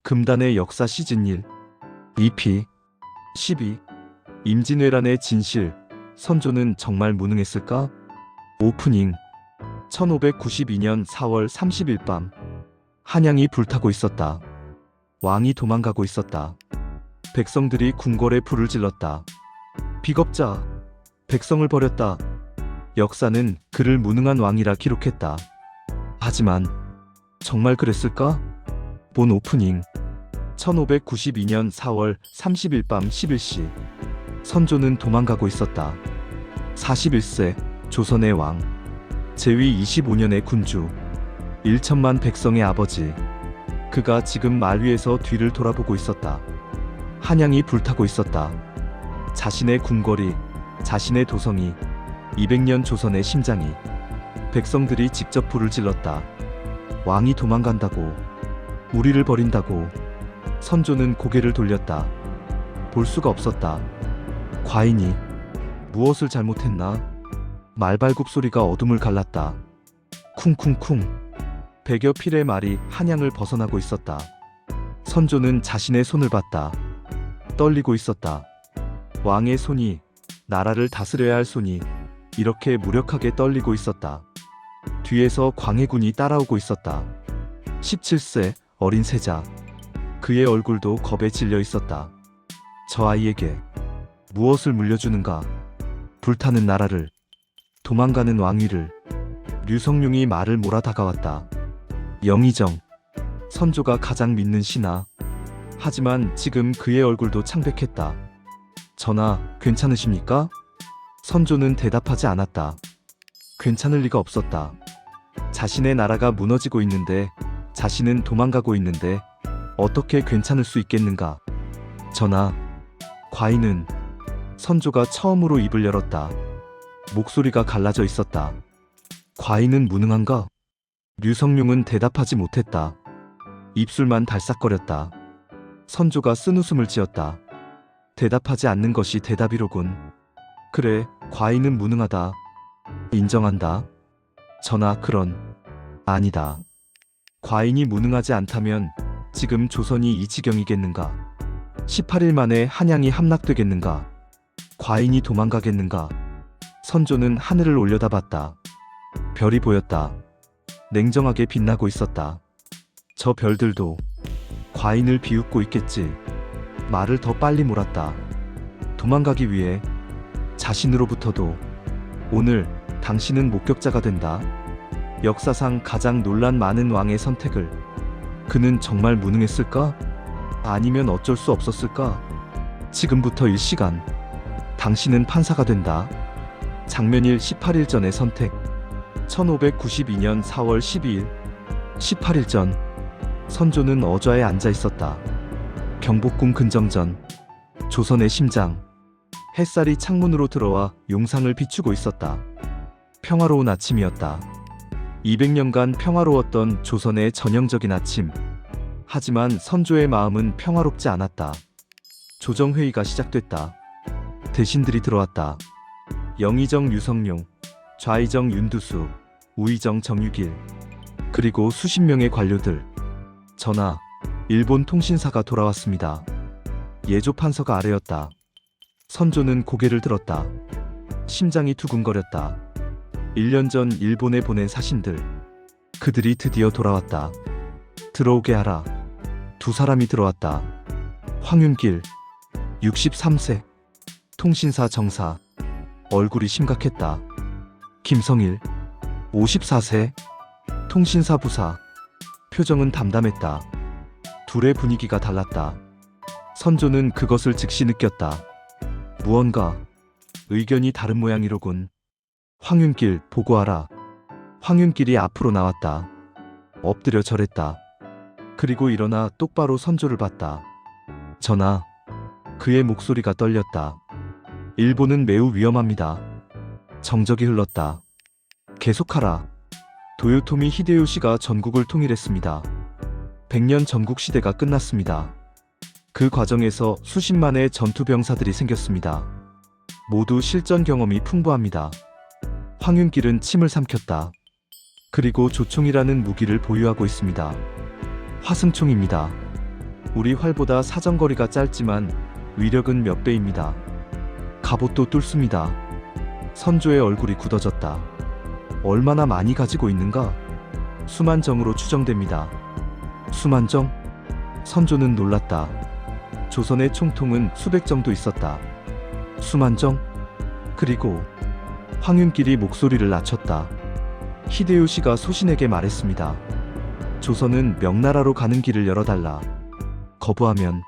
금단의 역사 시즌 1 EP 12 임진왜란의 진실. 선조는 정말 무능했을까? 오프닝. 1592년 4월 30일 밤 한양이 불타고 있었다. 왕이 도망가고 있었다. 백성들이 궁궐에 불을 질렀다. 비겁자, 백성을 버렸다. 역사는 그를 무능한 왕이라 기록했다. 하지만 정말 그랬을까? 본 오프닝. 1592년 4월 30일 밤 11시 선조는 도망가고 있었다. 41세 조선의 왕, 제위 25년의 군주, 1천만 백성의 아버지. 그가 지금 말 위에서 뒤를 돌아보고 있었다. 한양이 불타고 있었다. 자신의 궁궐이, 자신의 도성이, 200년 조선의 심장이. 백성들이 직접 불을 질렀다. 왕이 도망간다고, 우리를 버린다고. 선조는 고개를 돌렸다. 볼 수가 없었다. 과인이 무엇을 잘못했나? 말발굽 소리가 어둠을 갈랐다. 쿵쿵쿵. 100여 필의 말이 한양을 벗어나고 있었다. 선조는 자신의 손을 봤다. 떨리고 있었다. 왕의 손이, 나라를 다스려야 할 손이 이렇게 무력하게 떨리고 있었다. 뒤에서 광해군이 따라오고 있었다. 17세 어린 세자. 그의 얼굴도 겁에 질려 있었다. 저 아이에게 무엇을 물려주는가? 불타는 나라를, 도망가는 왕위를. 류성룡이 말을 몰아 다가왔다. 영의정, 선조가 가장 믿는 신하. 하지만 지금 그의 얼굴도 창백했다. 전하, 괜찮으십니까? 선조는 대답하지 않았다. 괜찮을 리가 없었다. 자신의 나라가 무너지고 있는데, 자신은 도망가고 있는데 어떻게 괜찮을 수 있겠는가? 전하, 과인은. 선조가 처음으로 입을 열었다. 목소리가 갈라져 있었다. 과인은 무능한가? 류성룡은 대답하지 못했다. 입술만 달싹거렸다. 선조가 쓴웃음을 지었다. 대답하지 않는 것이 대답이로군. 그래, 과인은 무능하다. 인정한다. 전하, 아니다. 과인이 무능하지 않다면 지금 조선이 이 지경이겠는가? 18일 만에 한양이 함락되겠는가? 과인이 도망가겠는가? 선조는 하늘을 올려다봤다. 별이 보였다. 냉정하게 빛나고 있었다. 저 별들도 과인을 비웃고 있겠지. 말을 더 빨리 몰았다. 도망가기 위해 자신으로부터도. 오늘 당신은 목격자가 된다. 역사상 가장 논란 많은 왕의 선택을. 그는 정말 무능했을까? 아니면 어쩔 수 없었을까? 지금부터 일시간 당신은 판사가 된다. 장면일 18일 전의 선택. 1592년 4월 12일 18일 전 선조는 어좌에 앉아 있었다. 경복궁 근정전, 조선의 심장. 햇살이 창문으로 들어와 용상을 비추고 있었다. 평화로운 아침이었다. 200년간 평화로웠던 조선의 전형적인 아침. 하지만 선조의 마음은 평화롭지 않았다. 조정회의가 시작됐다. 대신들이 들어왔다. 영의정 류성룡, 좌의정 윤두수, 우의정 정유길, 그리고 수십 명의 관료들. 전하, 일본 통신사가 돌아왔습니다. 예조 판서가 아래였다. 선조는 고개를 들었다. 심장이 두근거렸다. 1년 전 일본에 보낸 사신들. 그들이 드디어 돌아왔다. 들어오게 하라. 두 사람이 들어왔다. 황윤길, 63세, 통신사 정사. 얼굴이 심각했다. 김성일, 54세, 통신사 부사. 표정은 담담했다. 둘의 분위기가 달랐다. 선조는 그것을 즉시 느꼈다. 무언가 의견이 다른 모양이로군. 황윤길, 보고하라. 황윤길이 앞으로 나왔다. 엎드려 절했다. 그리고 일어나 똑바로 선조를 봤다. 전하. 그의 목소리가 떨렸다. 일본은 매우 위험합니다. 정적이 흘렀다. 계속하라. 도요토미 히데요시가 전국을 통일했습니다. 100년 전국 시대가 끝났습니다. 그 과정에서 수십만의 전투병사들이 생겼습니다. 모두 실전 경험이 풍부합니다. 황윤길은 침을 삼켰다. 그리고 조총이라는 무기를 보유하고 있습니다. 화승총입니다. 우리 활보다 사정거리가 짧지만 위력은 몇 배입니다. 갑옷도 뚫습니다. 선조의 얼굴이 굳어졌다. 얼마나 많이 가지고 있는가? 수만정으로 추정됩니다. 수만정? 선조는 놀랐다. 조선의 총통은 수백 정도 있었다. 수만정? 그리고 황윤길이 목소리를 낮췄다. 히데요시가 소신에게 말했습니다. 조선은 명나라로 가는 길을 열어달라. 거부하면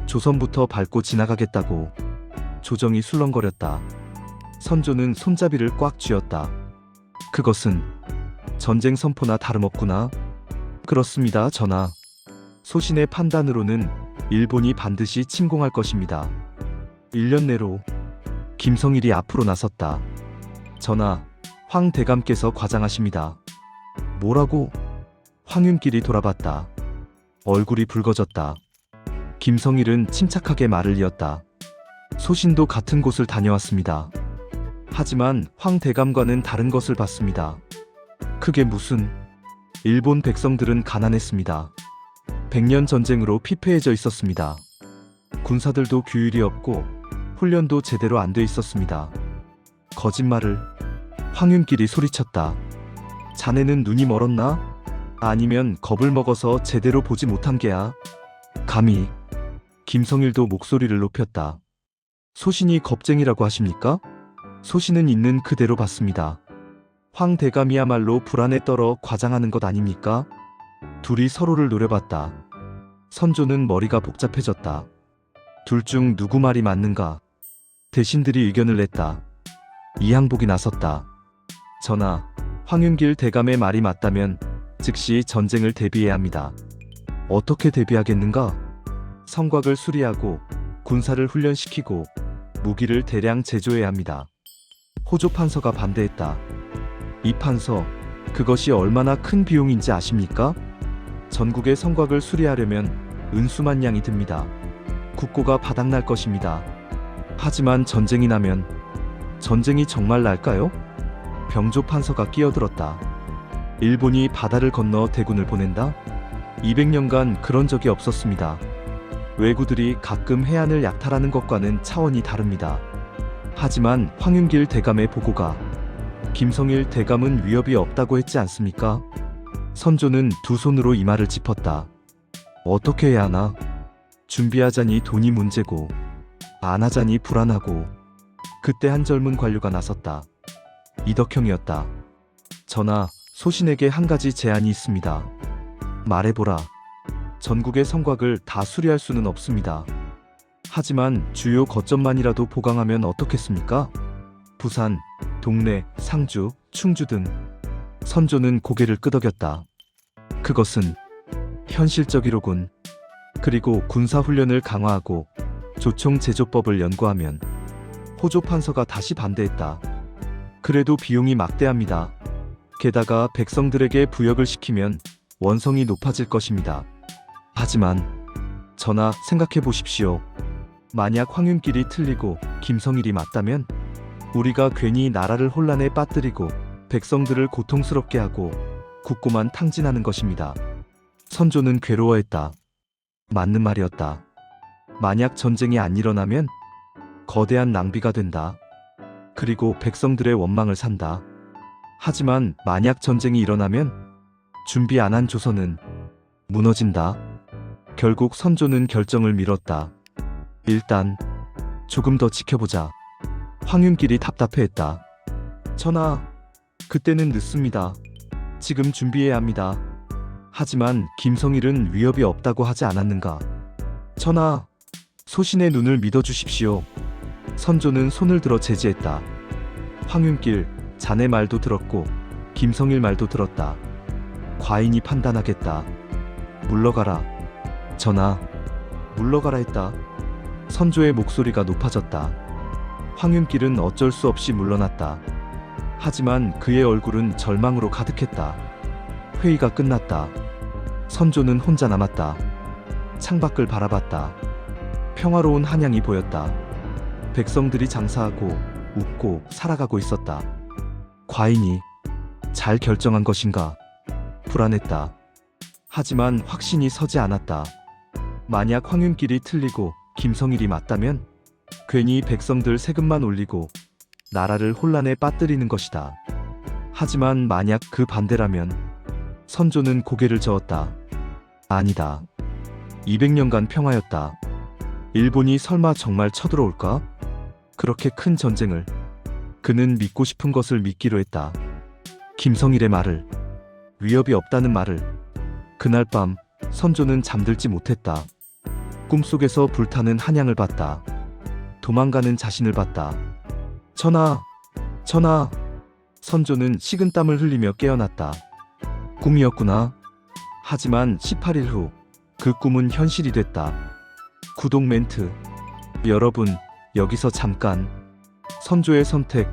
조선부터 밟고 지나가겠다고. 조정이 술렁거렸다. 선조는 손잡이를 꽉 쥐었다. 그것은 전쟁 선포나 다름없구나. 그렇습니다, 전하. 소신의 판단으로는 일본이 반드시 침공할 것입니다. 1년 내로. 김성일이 앞으로 나섰다. 전하, 황 대감께서 과장하십니다. 뭐라고? 황윤길이 돌아봤다. 얼굴이 붉어졌다. 김성일은 침착하게 말을 이었다. 소신도 같은 곳을 다녀왔습니다. 하지만 황 대감과는 다른 것을 봤습니다. 그게 무슨? 일본 백성들은 가난했습니다. 100년 전쟁으로 피폐해져 있었습니다. 군사들도 규율이 없고 훈련도 제대로 안 돼 있었습니다. 거짓말을. 황윤길이 소리쳤다. 자네는 눈이 멀었나? 아니면 겁을 먹어서 제대로 보지 못한 게야? 감히. 김성일도 목소리를 높였다. 소신이 겁쟁이라고 하십니까? 소신은 있는 그대로 봤습니다. 황 대감이야말로 불안에 떨어 과장하는 것 아닙니까? 둘이 서로를 노려봤다. 선조는 머리가 복잡해졌다. 둘 중 누구 말이 맞는가? 대신들이 의견을 냈다. 이항복이 나섰다. 전하, 황윤길 대감의 말이 맞다면 즉시 전쟁을 대비해야 합니다. 어떻게 대비하겠는가? 성곽을 수리하고 군사를 훈련시키고 무기를 대량 제조해야 합니다. 호조 판서가 반대했다. 이 판서, 그것이 얼마나 큰 비용인지 아십니까? 전국의 성곽을 수리하려면 은수만 양이 듭니다. 국고가 바닥날 것입니다. 하지만 전쟁이 나면 전쟁이 정말 날까요? 병조 판서가 끼어들었다. 일본이 바다를 건너 대군을 보낸다? 200년간 그런 적이 없었습니다. 왜구들이 가끔 해안을 약탈하는 것과는 차원이 다릅니다. 하지만 황윤길 대감의 보고가 김성일 대감은 위협이 없다고 했지 않습니까? 선조는 두 손으로 이마를 짚었다. 어떻게 해야 하나? 준비하자니 돈이 문제고 안 하자니 불안하고. 그때 한 젊은 관료가 나섰다. 이덕형이었다. 전하, 소신에게 한 가지 제안이 있습니다. 말해보라. 전국의 성곽을 다 수리할 수는 없습니다. 하지만 주요 거점만이라도 보강하면 어떻겠습니까? 부산, 동래, 상주, 충주 등. 선조는 고개를 끄덕였다. 그것은 현실적이로군. 그리고 군사훈련을 강화하고 조총 제조법을 연구하면. 호조 판서가 다시 반대했다. 그래도 비용이 막대합니다. 게다가 백성들에게 부역을 시키면 원성이 높아질 것입니다. 하지만 전하, 생각해 보십시오. 만약 황윤길이 틀리고 김성일이 맞다면 우리가 괜히 나라를 혼란에 빠뜨리고 백성들을 고통스럽게 하고 국고만 탕진하는 것입니다. 선조는 괴로워했다. 맞는 말이었다. 만약 전쟁이 안 일어나면 거대한 낭비가 된다. 그리고 백성들의 원망을 산다. 하지만 만약 전쟁이 일어나면 준비 안 한 조선은 무너진다. 결국 선조는 결정을 미뤘다. 일단 조금 더 지켜보자. 황윤길이 답답해했다. 전하, 그때는 늦습니다. 지금 준비해야 합니다. 하지만 김성일은 위협이 없다고 하지 않았는가? 전하, 소신의 눈을 믿어주십시오. 선조는 손을 들어 제지했다. 황윤길, 자네 말도 들었고 김성일 말도 들었다. 과인이 판단하겠다. 물러가라. 전하, 물러가라 했다. 선조의 목소리가 높아졌다. 황윤길은 어쩔 수 없이 물러났다. 하지만 그의 얼굴은 절망으로 가득했다. 회의가 끝났다. 선조는 혼자 남았다. 창밖을 바라봤다. 평화로운 한양이 보였다. 백성들이 장사하고 웃고 살아가고 있었다. 과인이 잘 결정한 것인가? 불안했다. 하지만 확신이 서지 않았다. 만약 황윤길이 틀리고 김성일이 맞다면 괜히 백성들 세금만 올리고 나라를 혼란에 빠뜨리는 것이다. 하지만 만약 그 반대라면 선조는 고개를 저었다. 아니다. 200년간 평화였다. 일본이 설마 정말 쳐들어올까? 그렇게 큰 전쟁을. 그는 믿고 싶은 것을 믿기로 했다. 김성일의 말을. 위협이 없다는 말을. 그날 밤 선조는 잠들지 못했다. 꿈속에서 불타는 한양을 봤다. 도망가는 자신을 봤다. 전하! 전하! 선조는 식은땀을 흘리며 깨어났다. 꿈이었구나. 하지만 18일 후 그 꿈은 현실이 됐다. 구독 멘트. 여러분, 여기서 잠깐. 선조의 선택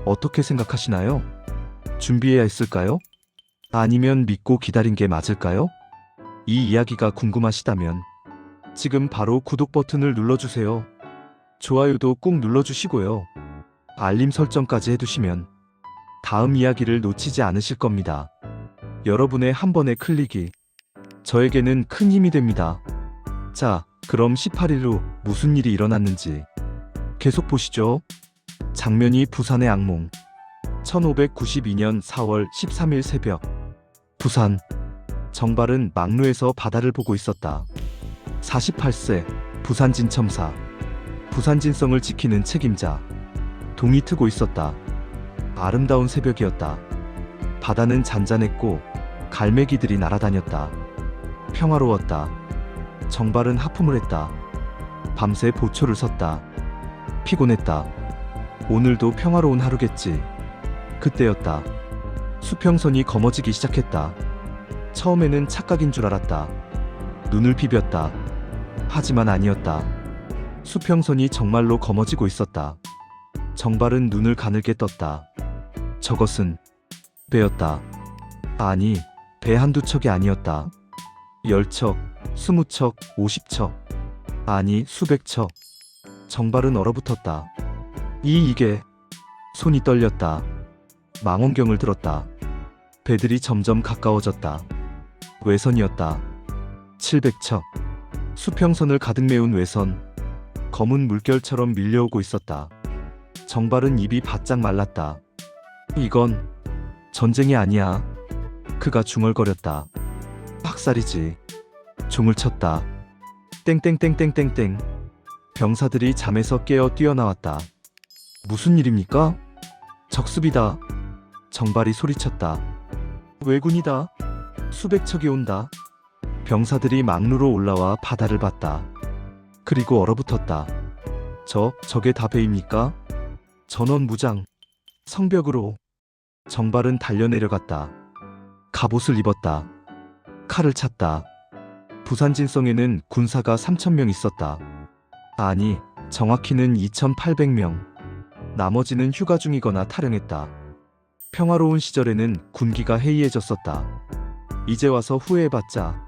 어떻게 생각하시나요? 준비해야 했을까요? 아니면 믿고 기다린 게 맞을까요? 이 이야기가 궁금하시다면 지금 바로 구독 버튼을 눌러주세요. 좋아요도 꾹 눌러주시고요. 알림 설정까지 해두시면 다음 이야기를 놓치지 않으실 겁니다. 여러분의 한 번의 클릭이 저에게는 큰 힘이 됩니다. 자, 그럼 18일 후 무슨 일이 일어났는지 계속 보시죠. 장면이 부산의 악몽. 1592년 4월 13일 새벽. 부산. 정발은 막루에서 바다를 보고 있었다. 48세 부산진첨사. 부산진성을 지키는 책임자. 동이 트고 있었다. 아름다운 새벽이었다. 바다는 잔잔했고 갈매기들이 날아다녔다. 평화로웠다. 정발은 하품을 했다. 밤새 보초를 섰다. 피곤했다. 오늘도 평화로운 하루겠지. 그때였다. 수평선이 검어지기 시작했다. 처음에는 착각인 줄 알았다. 눈을 비볐다. 하지만 아니었다. 수평선이 정말로 검어지고 있었다. 정발은 눈을 가늘게 떴다. 저것은 배였다. 아니, 배 한두 척이 아니었다. 10척, 20척, 50척. 아니, 수백 척. 정발은 얼어붙었다. 이게. 손이 떨렸다. 망원경을 들었다. 배들이 점점 가까워졌다. 외선이었다. 700척. 수평선을 가득 메운 외선. 검은 물결처럼 밀려오고 있었다. 정발은 입이 바짝 말랐다. 이건 전쟁이 아니야. 그가 중얼거렸다. 학살이지. 종을 쳤다. 땡땡땡땡땡땡. 병사들이 잠에서 깨어 뛰어나왔다. 무슨 일입니까? 적습이다. 정발이 소리쳤다. 왜군이다. 수백 척이 온다. 병사들이 막루로 올라와 바다를 봤다. 그리고 얼어붙었다. 저게 다 배입니까? 전원 무장. 성벽으로. 정발은 달려내려갔다. 갑옷을 입었다. 칼을 찼다. 부산진성에는 군사가 3,000명 있었다. 아니, 정확히는 2,800명. 나머지는 휴가 중이거나 탈영했다. 평화로운 시절에는 군기가 해이해졌었다. 이제 와서 후회해봤자.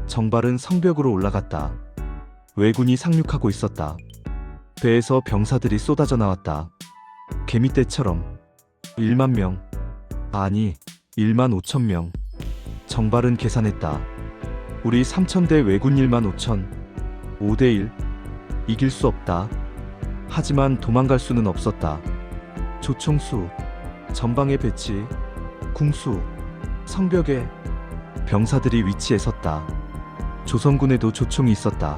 정발은 성벽으로 올라갔다. 왜군이 상륙하고 있었다. 배에서 병사들이 쏟아져 나왔다. 개미떼처럼. 1만 명. 아니, 1만 5천 명. 정발은 계산했다. 우리 3,000대 왜군 1만 5천. 5대1. 이길 수 없다. 하지만 도망갈 수는 없었다. 조총수. 전방에 배치. 궁수. 성벽에. 병사들이 위치에 섰다. 조선군에도 조총이 있었다.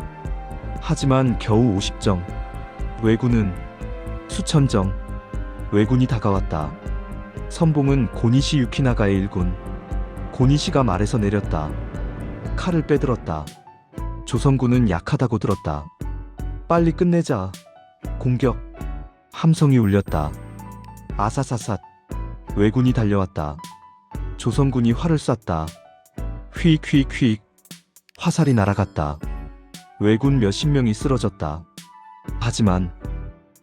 하지만 겨우 50정. 왜군은 수천정. 왜군이 다가왔다. 선봉은 고니시 유키나가의 일군. 고니시가 말에서 내렸다. 칼을 빼들었다. 조선군은 약하다고 들었다. 빨리 끝내자. 공격. 함성이 울렸다. 아사사삿. 왜군이 달려왔다. 조선군이 활을 쐈다. 휙휙휙. 화살이 날아갔다. 왜군 몇십 명이 쓰러졌다. 하지만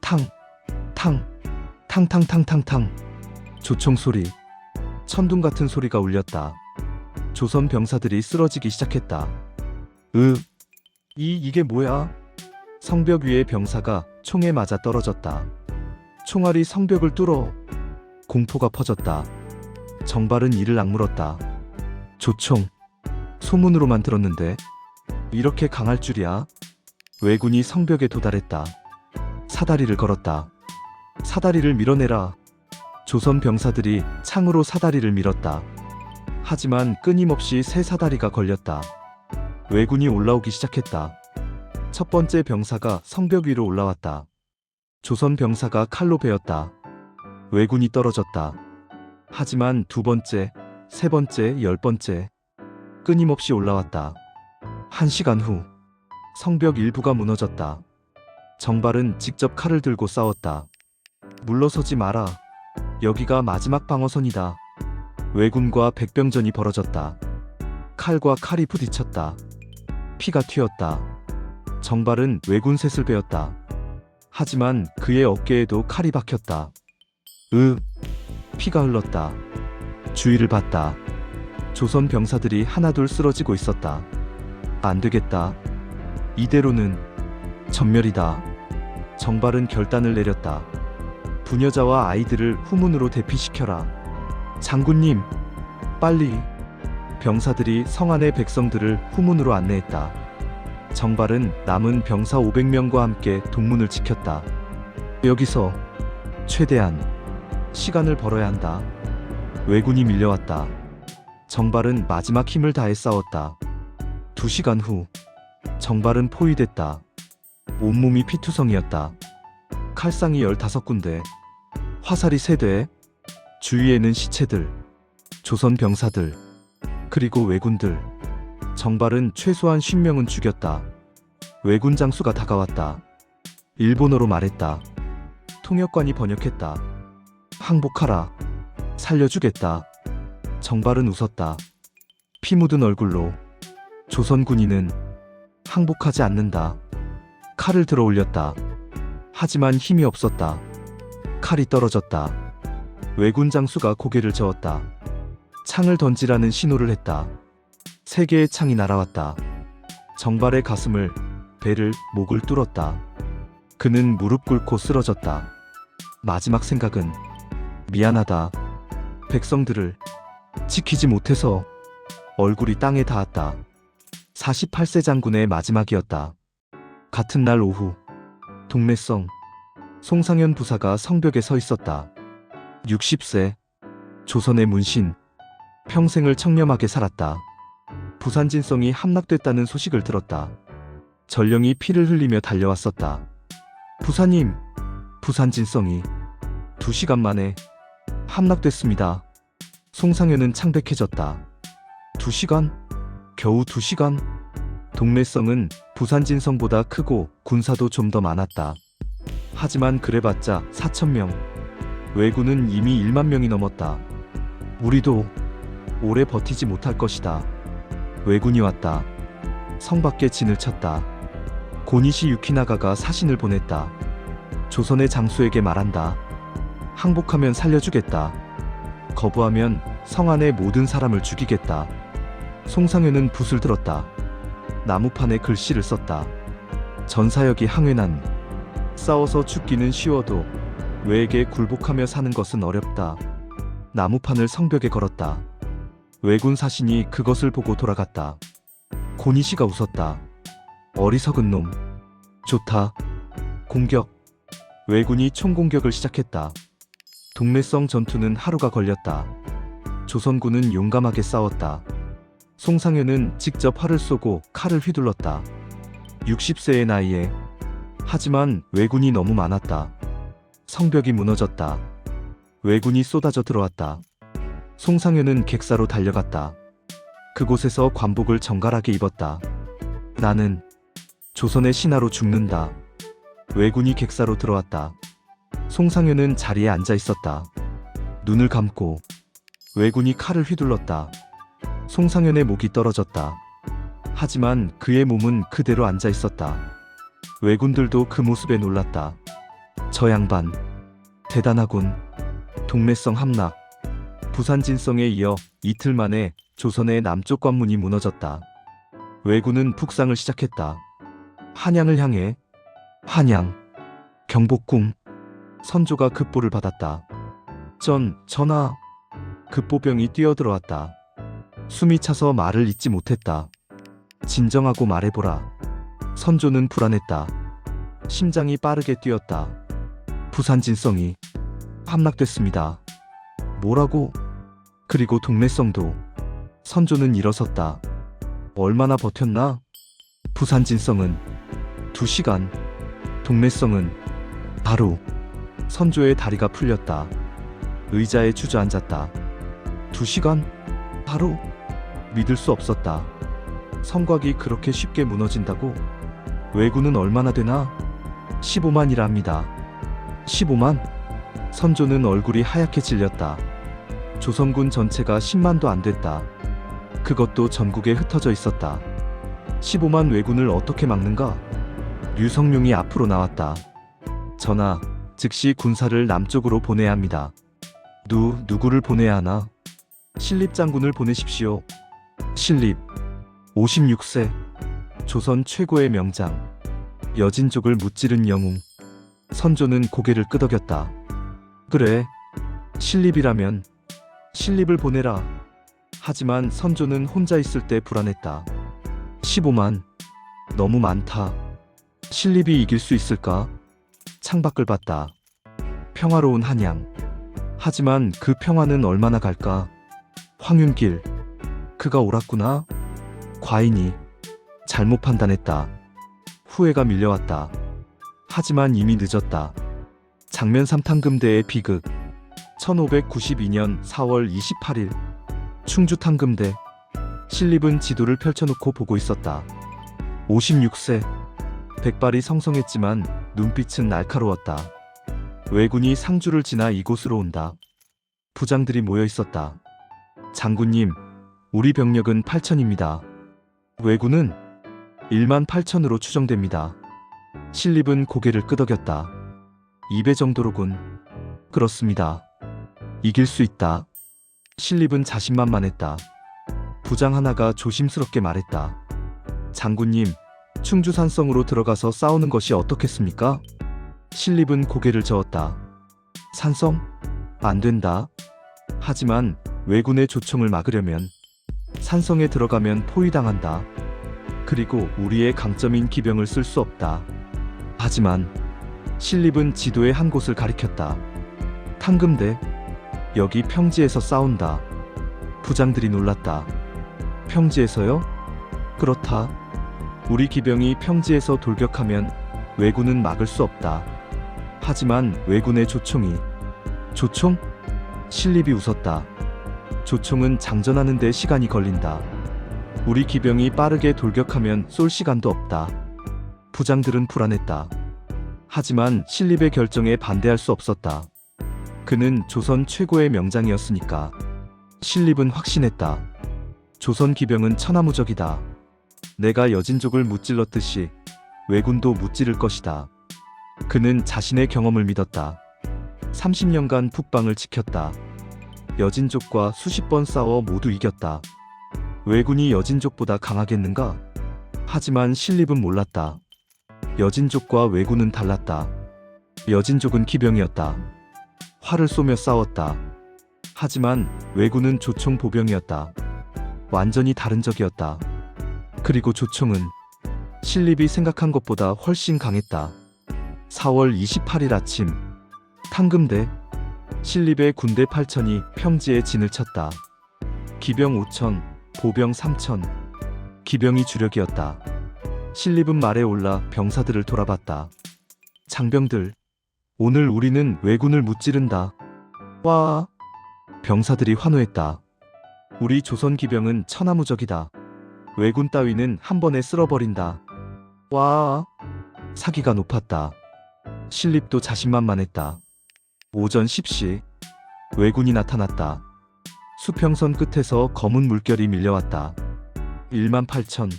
탕, 탕, 탕탕탕탕탕. 조총 소리. 천둥 같은 소리가 울렸다. 조선 병사들이 쓰러지기 시작했다. 이게 뭐야? 성벽 위에 병사가 총에 맞아 떨어졌다. 총알이 성벽을 뚫어. 공포가 퍼졌다. 정발은 이를 악물었다. 조총. 소문으로만 들었는데 이렇게 강할 줄이야. 왜군이 성벽에 도달했다. 사다리를 걸었다. 사다리를 밀어내라. 조선 병사들이 창으로 사다리를 밀었다. 하지만 끊임없이 새 사다리가 걸렸다. 왜군이 올라오기 시작했다. 첫 번째 병사가 성벽 위로 올라왔다. 조선 병사가 칼로 베었다. 왜군이 떨어졌다. 하지만 두 번째, 세 번째, 10번째 끊임없이 올라왔다. 1시간 후 성벽 일부가 무너졌다. 정발은 직접 칼을 들고 싸웠다. 물러서지 마라. 여기가 마지막 방어선이다. 왜군과 백병전이 벌어졌다. 칼과 칼이 부딪혔다. 피가 튀었다. 정발은 왜군 셋을 베었다. 하지만 그의 어깨에도 칼이 박혔다. 피가 흘렀다. 주의를 받다. 조선 병사들이 하나둘 쓰러지고 있었다. 안 되겠다. 이대로는 전멸이다. 정발은 결단을 내렸다. 부녀자와 아이들을 후문으로 대피시켜라. 장군님, 빨리. 병사들이 성 안의 백성들을 후문으로 안내했다. 정발은 남은 병사 500명과 함께 동문을 지켰다. 여기서 최대한 시간을 벌어야 한다. 왜군이 밀려왔다. 정발은 마지막 힘을 다해 싸웠다. 2시간 후 정발은 포위됐다. 온몸이 피투성이었다. 칼상이 15군데, 화살이 3대, 주위에는 시체들, 조선 병사들, 그리고 왜군들. 정발은 최소한 50명은 죽였다. 왜군 장수가 다가왔다. 일본어로 말했다. 통역관이 번역했다. 항복하라. 살려주겠다. 정발은 웃었다. 피 묻은 얼굴로. 조선 군인은 항복하지 않는다. 칼을 들어 올렸다. 하지만 힘이 없었다. 칼이 떨어졌다. 왜군 장수가 고개를 저었다. 창을 던지라는 신호를 했다. 3개의 창이 날아왔다. 정발의 가슴을, 배를, 목을 뚫었다. 그는 무릎 꿇고 쓰러졌다. 마지막 생각은 미안하다. 백성들을 지키지 못해서. 얼굴이 땅에 닿았다. 48세 장군의 마지막이었다. 같은 날 오후 동래성 송상현 부사가 성벽에 서 있었다. 60세 조선의 문신. 평생을 청렴하게 살았다. 부산진성이 함락됐다는 소식을 들었다. 전령이 피를 흘리며 달려왔었다. 부사님, 부산진성이 2시간 만에 함락됐습니다. 송상현은 창백해졌다. 2시간? 겨우 2시간? 동래성은 부산진성보다 크고 군사도 좀 더 많았다. 하지만 그래봤자 4,000명. 왜군은 이미 1만 명이 넘었다. 우리도 오래 버티지 못할 것이다. 왜군이 왔다. 성 밖에 진을 쳤다. 고니시 유키나가가 사신을 보냈다. 조선의 장수에게 말한다. 항복하면 살려주겠다. 거부하면 성 안의 모든 사람을 죽이겠다. 송상현은 붓을 들었다. 나무판에 글씨를 썼다. 전사역이 항해난. 싸워서 죽기는 쉬워도 왜에게 굴복하며 사는 것은 어렵다. 나무판을 성벽에 걸었다. 왜군 사신이 그것을 보고 돌아갔다. 고니시가 웃었다. 어리석은 놈. 좋다. 공격. 왜군이 총공격을 시작했다. 동래성 전투는 하루가 걸렸다. 조선군은 용감하게 싸웠다. 송상현은 직접 활을 쏘고 칼을 휘둘렀다. 60세의 나이에. 하지만 왜군이 너무 많았다. 성벽이 무너졌다. 왜군이 쏟아져 들어왔다. 송상현은 객사로 달려갔다. 그곳에서 관복을 정갈하게 입었다. 나는 조선의 신하로 죽는다. 왜군이 객사로 들어왔다. 송상현은 자리에 앉아 있었다. 눈을 감고. 왜군이 칼을 휘둘렀다. 송상현의 목이 떨어졌다. 하지만 그의 몸은 그대로 앉아 있었다. 왜군들도 그 모습에 놀랐다. 저 양반 대단하군. 동래성 함락. 부산진성에 이어 이틀 만에 조선의 남쪽 관문이 무너졌다. 왜군은 북상을 시작했다. 한양을 향해. 한양. 경복궁. 선조가 급보를 받았다. 전하. 급보병이 뛰어들어왔다. 숨이 차서 말을 잇지 못했다. 진정하고 말해보라. 선조는 불안했다. 심장이 빠르게 뛰었다. 부산진성이 함락됐습니다. 뭐라고? 그리고 동래성도. 선조는 일어섰다. 얼마나 버텼나? 부산진성은 2시간, 동래성은 하루. 선조의 다리가 풀렸다. 의자에 주저앉았다. 2시간? 하루? 믿을 수 없었다. 성곽이 그렇게 쉽게 무너진다고? 왜군은 얼마나 되나? 15만이라 합니다. 15만? 선조는 얼굴이 하얗게 질렸다. 조선군 전체가 10만도 안 됐다. 그것도 전국에 흩어져 있었다. 15만 왜군을 어떻게 막는가? 류성룡이 앞으로 나왔다. 전하, 즉시 군사를 남쪽으로 보내야 합니다. 누구를 보내야 하나? 신립장군을 보내십시오. 신립 56세 조선 최고의 명장 여진족을 무찌른 영웅. 선조는 고개를 끄덕였다. 그래, 신립이라면 신립을 보내라. 하지만 선조는 혼자 있을 때 불안했다. 15만 너무 많다. 신립이 이길 수 있을까? 창밖을 봤다. 평화로운 한양. 하지만 그 평화는 얼마나 갈까? 황윤길, 그가 옳았구나. 과인이 잘못 판단했다. 후회가 밀려왔다. 하지만 이미 늦었다. 장면 3탕금대의 비극. 1592년 4월 28일 충주 탕금대. 신립은 지도를 펼쳐놓고 보고 있었다. 56세. 백발이 성성했지만 눈빛은 날카로웠다. 왜군이 상주를 지나 이곳으로 온다. 부장들이 모여 있었다. 장군님, 우리 병력은 8천입니다. 왜군은 1만 8천으로 추정됩니다. 신립은 고개를 끄덕였다. 2배 정도로군. 그렇습니다. 이길 수 있다. 신립은 자신만만했다. 부장 하나가 조심스럽게 말했다. 장군님, 충주산성으로 들어가서 싸우는 것이 어떻겠습니까? 신립은 고개를 저었다. 산성? 안 된다. 하지만 왜군의 조총을 막으려면 산성에 들어가면 포위당한다. 그리고 우리의 강점인 기병을 쓸 수 없다. 하지만 신립은 지도의 한 곳을 가리켰다. 탕금대. 여기 평지에서 싸운다. 부장들이 놀랐다. 평지에서요? 그렇다. 우리 기병이 평지에서 돌격하면 왜군은 막을 수 없다. 하지만 왜군의 조총이. 조총? 신립이 웃었다. 조총은 장전하는 데 시간이 걸린다. 우리 기병이 빠르게 돌격하면 쏠 시간도 없다. 부장들은 불안했다. 하지만 신립의 결정에 반대할 수 없었다. 그는 조선 최고의 명장이었으니까. 신립은 확신했다. 조선 기병은 천하무적이다. 내가 여진족을 무찔렀듯이 왜군도 무찌를 것이다. 그는 자신의 경험을 믿었다. 30년간 북방을 지켰다. 여진족과 수십 번 싸워 모두 이겼다. 왜군이 여진족보다 강하겠는가? 하지만 신립은 몰랐다. 여진족과 왜군은 달랐다. 여진족은 기병이었다. 활을 쏘며 싸웠다. 하지만 왜군은 조총 보병이었다. 완전히 다른 적이었다. 그리고 조총은 신립이 생각한 것보다 훨씬 강했다. 4월 28일 아침 탕금대. 신립의 군대 8천이 평지에 진을 쳤다. 기병 5천, 보병 3천. 기병이 주력이었다. 신립은 말에 올라 병사들을 돌아봤다. 장병들, 오늘 우리는 왜군을 무찌른다. 와! 병사들이 환호했다. 우리 조선 기병은 천하무적이다. 왜군 따위는 한 번에 쓸어버린다. 와! 사기가 높았다. 신립도 자신만만했다. 오전 10시 왜군이 나타났다. 수평선 끝에서 검은 물결이 밀려왔다. 1만 8천.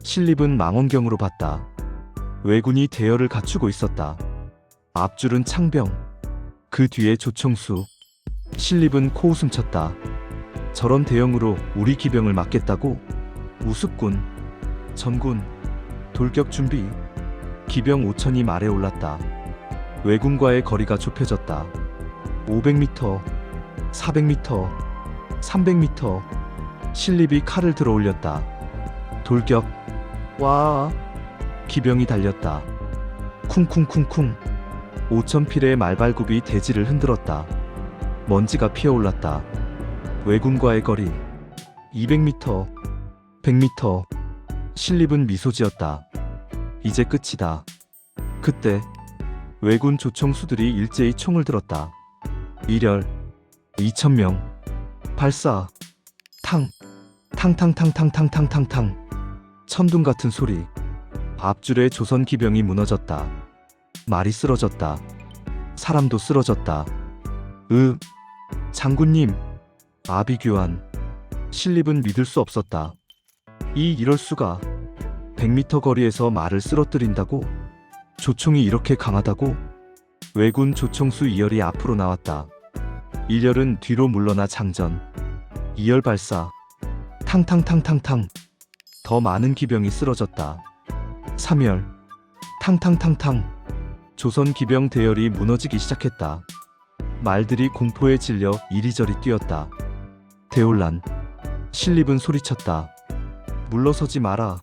신립은 망원경으로 봤다. 왜군이 대열을 갖추고 있었다. 앞줄은 창병, 그 뒤에 조총수. 신립은 코웃음 쳤다. 저런 대형으로 우리 기병을 막겠다고? 우습군. 전군, 돌격 준비. 기병 5천이 말에 올랐다. 왜군과의 거리가 좁혀졌다. 500m, 400m, 300m. 신립이 칼을 들어 올렸다. 돌격. 와. 기병이 달렸다. 쿵쿵쿵쿵. 5,000필의 말발굽이 대지를 흔들었다. 먼지가 피어올랐다. 왜군과의 거리 200m, 100m. 신립은 미소 지었다. 이제 끝이다. 그때 왜군 조총수들이 일제히 총을 들었다. 일열 2,000명. 발사. 탕. 탕탕탕탕탕탕탕탕. 천둥 같은 소리. 앞줄에 조선 기병이 무너졌다. 말이 쓰러졌다. 사람도 쓰러졌다. 장군님. 아비규환. 신립은 믿을 수 없었다. 이럴 수가. 100m 거리에서 말을 쓰러뜨린다고? 조총이 이렇게 강하다고? 왜군 조총수 2열이 앞으로 나왔다. 1열은 뒤로 물러나 장전. 2열 발사. 탕탕탕탕탕. 더 많은 기병이 쓰러졌다. 3열. 탕탕탕탕. 조선 기병 대열이 무너지기 시작했다. 말들이 공포에 질려 이리저리 뛰었다. 대혼란. 신립은 소리쳤다. 물러서지 마라.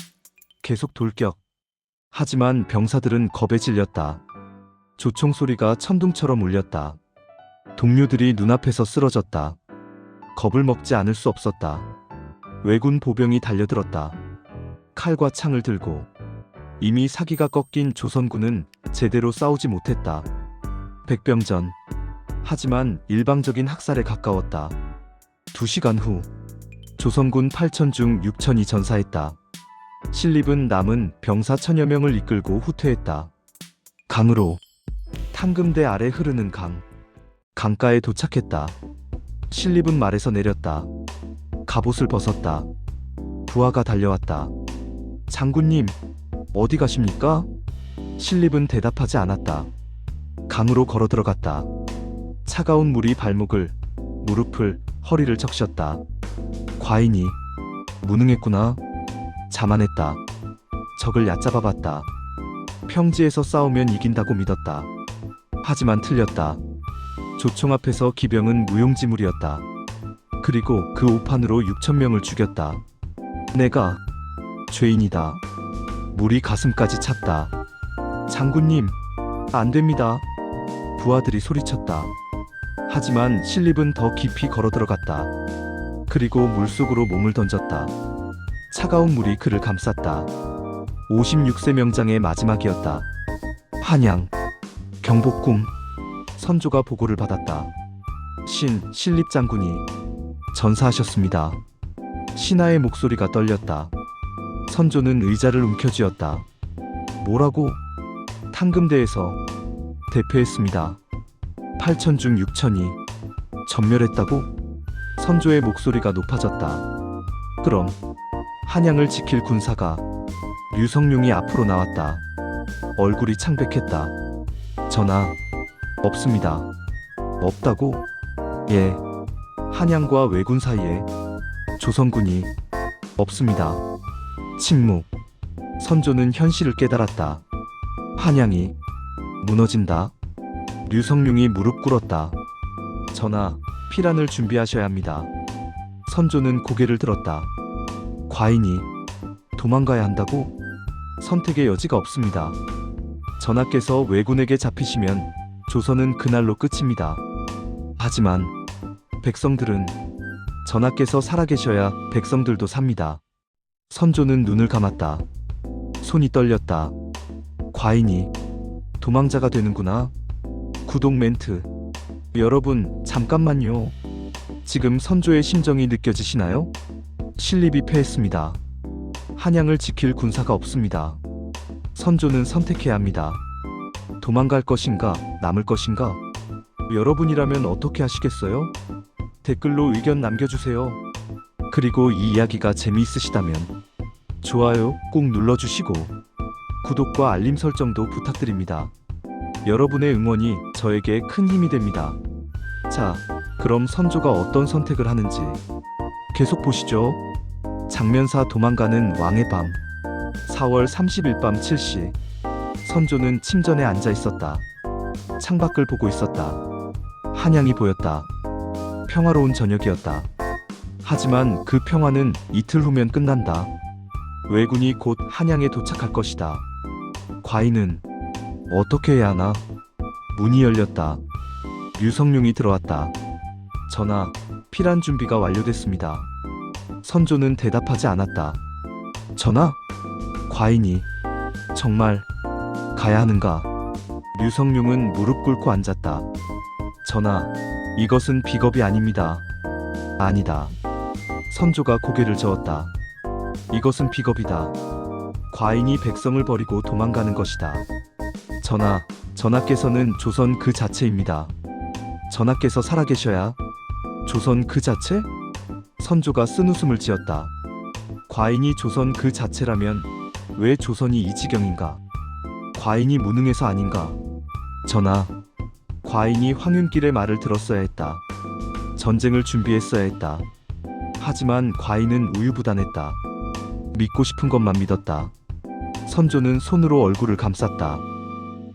계속 돌격. 하지만 병사들은 겁에 질렸다. 조총 소리가 천둥처럼 울렸다. 동료들이 눈앞에서 쓰러졌다. 겁을 먹지 않을 수 없었다. 왜군 보병이 달려들었다. 칼과 창을 들고. 이미 사기가 꺾인 조선군은 제대로 싸우지 못했다. 백병전. 하지만 일방적인 학살에 가까웠다. 2시간 후 조선군 8,000 중 6,000이 전사했다. 신립은 남은 병사 1,000여 명을 이끌고 후퇴했다. 강으로. 탕금대 아래 흐르는 강. 강가에 도착했다. 신립은 말에서 내렸다. 갑옷을 벗었다. 부하가 달려왔다. 장군님, 어디 가십니까? 신립은 대답하지 않았다. 강으로 걸어 들어갔다. 차가운 물이 발목을, 무릎을, 허리를 적셨다. 과인이 무능했구나. 자만했다. 적을 얕잡아봤다. 평지에서 싸우면 이긴다고 믿었다. 하지만 틀렸다. 조총 앞에서 기병은 무용지물이었다. 그리고 그 오판으로 6,000명을 죽였다. 내가 죄인이다. 물이 가슴까지 찼다. 장군님, 안 됩니다. 부하들이 소리쳤다. 하지만 신립은 더 깊이 걸어 들어갔다. 그리고 물속으로 몸을 던졌다. 차가운 물이 그를 감쌌다. 56세 명장의 마지막이었다. 한양. 경복궁. 선조가 보고를 받았다. 신립 장군이 전사하셨습니다. 신하의 목소리가 떨렸다. 선조는 의자를 움켜쥐었다. 뭐라고? 탕금대에서 대패했습니다. 8,000 중 6,000이 전멸했다고? 선조의 목소리가 높아졌다. 그럼 한양을 지킬 군사가 류성룡이 앞으로 나왔다. 얼굴이 창백했다. 전하, 없습니다. 없다고? 예. 한양과 왜군 사이에 조선군이 없습니다. 침묵. 선조는 현실을 깨달았다. 한양이 무너진다. 류성룡이 무릎 꿇었다. 전하, 피란을 준비하셔야 합니다. 선조는 고개를 들었다. 과인이 도망가야 한다고? 선택의 여지가 없습니다. 전하께서 왜군에게 잡히시면 조선은 그날로 끝입니다. 하지만 백성들은 전하께서 살아계셔야 백성들도 삽니다. 선조는 눈을 감았다. 손이 떨렸다. 과인이 도망자가 되는구나. 구독 멘트. 여러분, 잠깐만요. 지금 선조의 심정이 느껴지시나요? 신립이 패했습니다. 한양을 지킬 군사가 없습니다. 선조는 선택해야 합니다. 도망갈 것인가, 남을 것인가? 여러분이라면 어떻게 하시겠어요? 댓글로 의견 남겨주세요. 그리고 이 이야기가 재미있으시다면 좋아요 꼭 눌러주시고 구독과 알림 설정도 부탁드립니다. 여러분의 응원이 저에게 큰 힘이 됩니다. 자, 그럼 선조가 어떤 선택을 하는지 계속 보시죠. 장면사 도망가는 왕의 밤. 4월 30일 밤 7시. 선조는 침전에 앉아 있었다. 창밖을 보고 있었다. 한양이 보였다. 평화로운 저녁이었다. 하지만 그 평화는 이틀 후면 끝난다. 왜군이 곧 한양에 도착할 것이다. 과인은 어떻게 해야 하나? 문이 열렸다. 류성룡이 들어왔다. 전하, 필한 준비가 완료됐습니다. 선조는 대답하지 않았다. 전하? 과인이 정말 가야 하는가? 류성룡은 무릎 꿇고 앉았다. 전하, 이것은 비겁이 아닙니다. 아니다. 선조가 고개를 저었다. 이것은 비겁이다. 과인이 백성을 버리고 도망가는 것이다. 전하, 전하께서는 조선 그 자체입니다. 전하께서 살아계셔야 조선 그 자체? 선조가 쓴웃음을 지었다. 과인이 조선 그 자체라면 왜 조선이 이 지경인가? 과인이 무능해서 아닌가? 전하, 과인이 황윤길의 말을 들었어야 했다. 전쟁을 준비했어야 했다. 하지만 과인은 우유부단했다. 믿고 싶은 것만 믿었다. 선조는 손으로 얼굴을 감쌌다.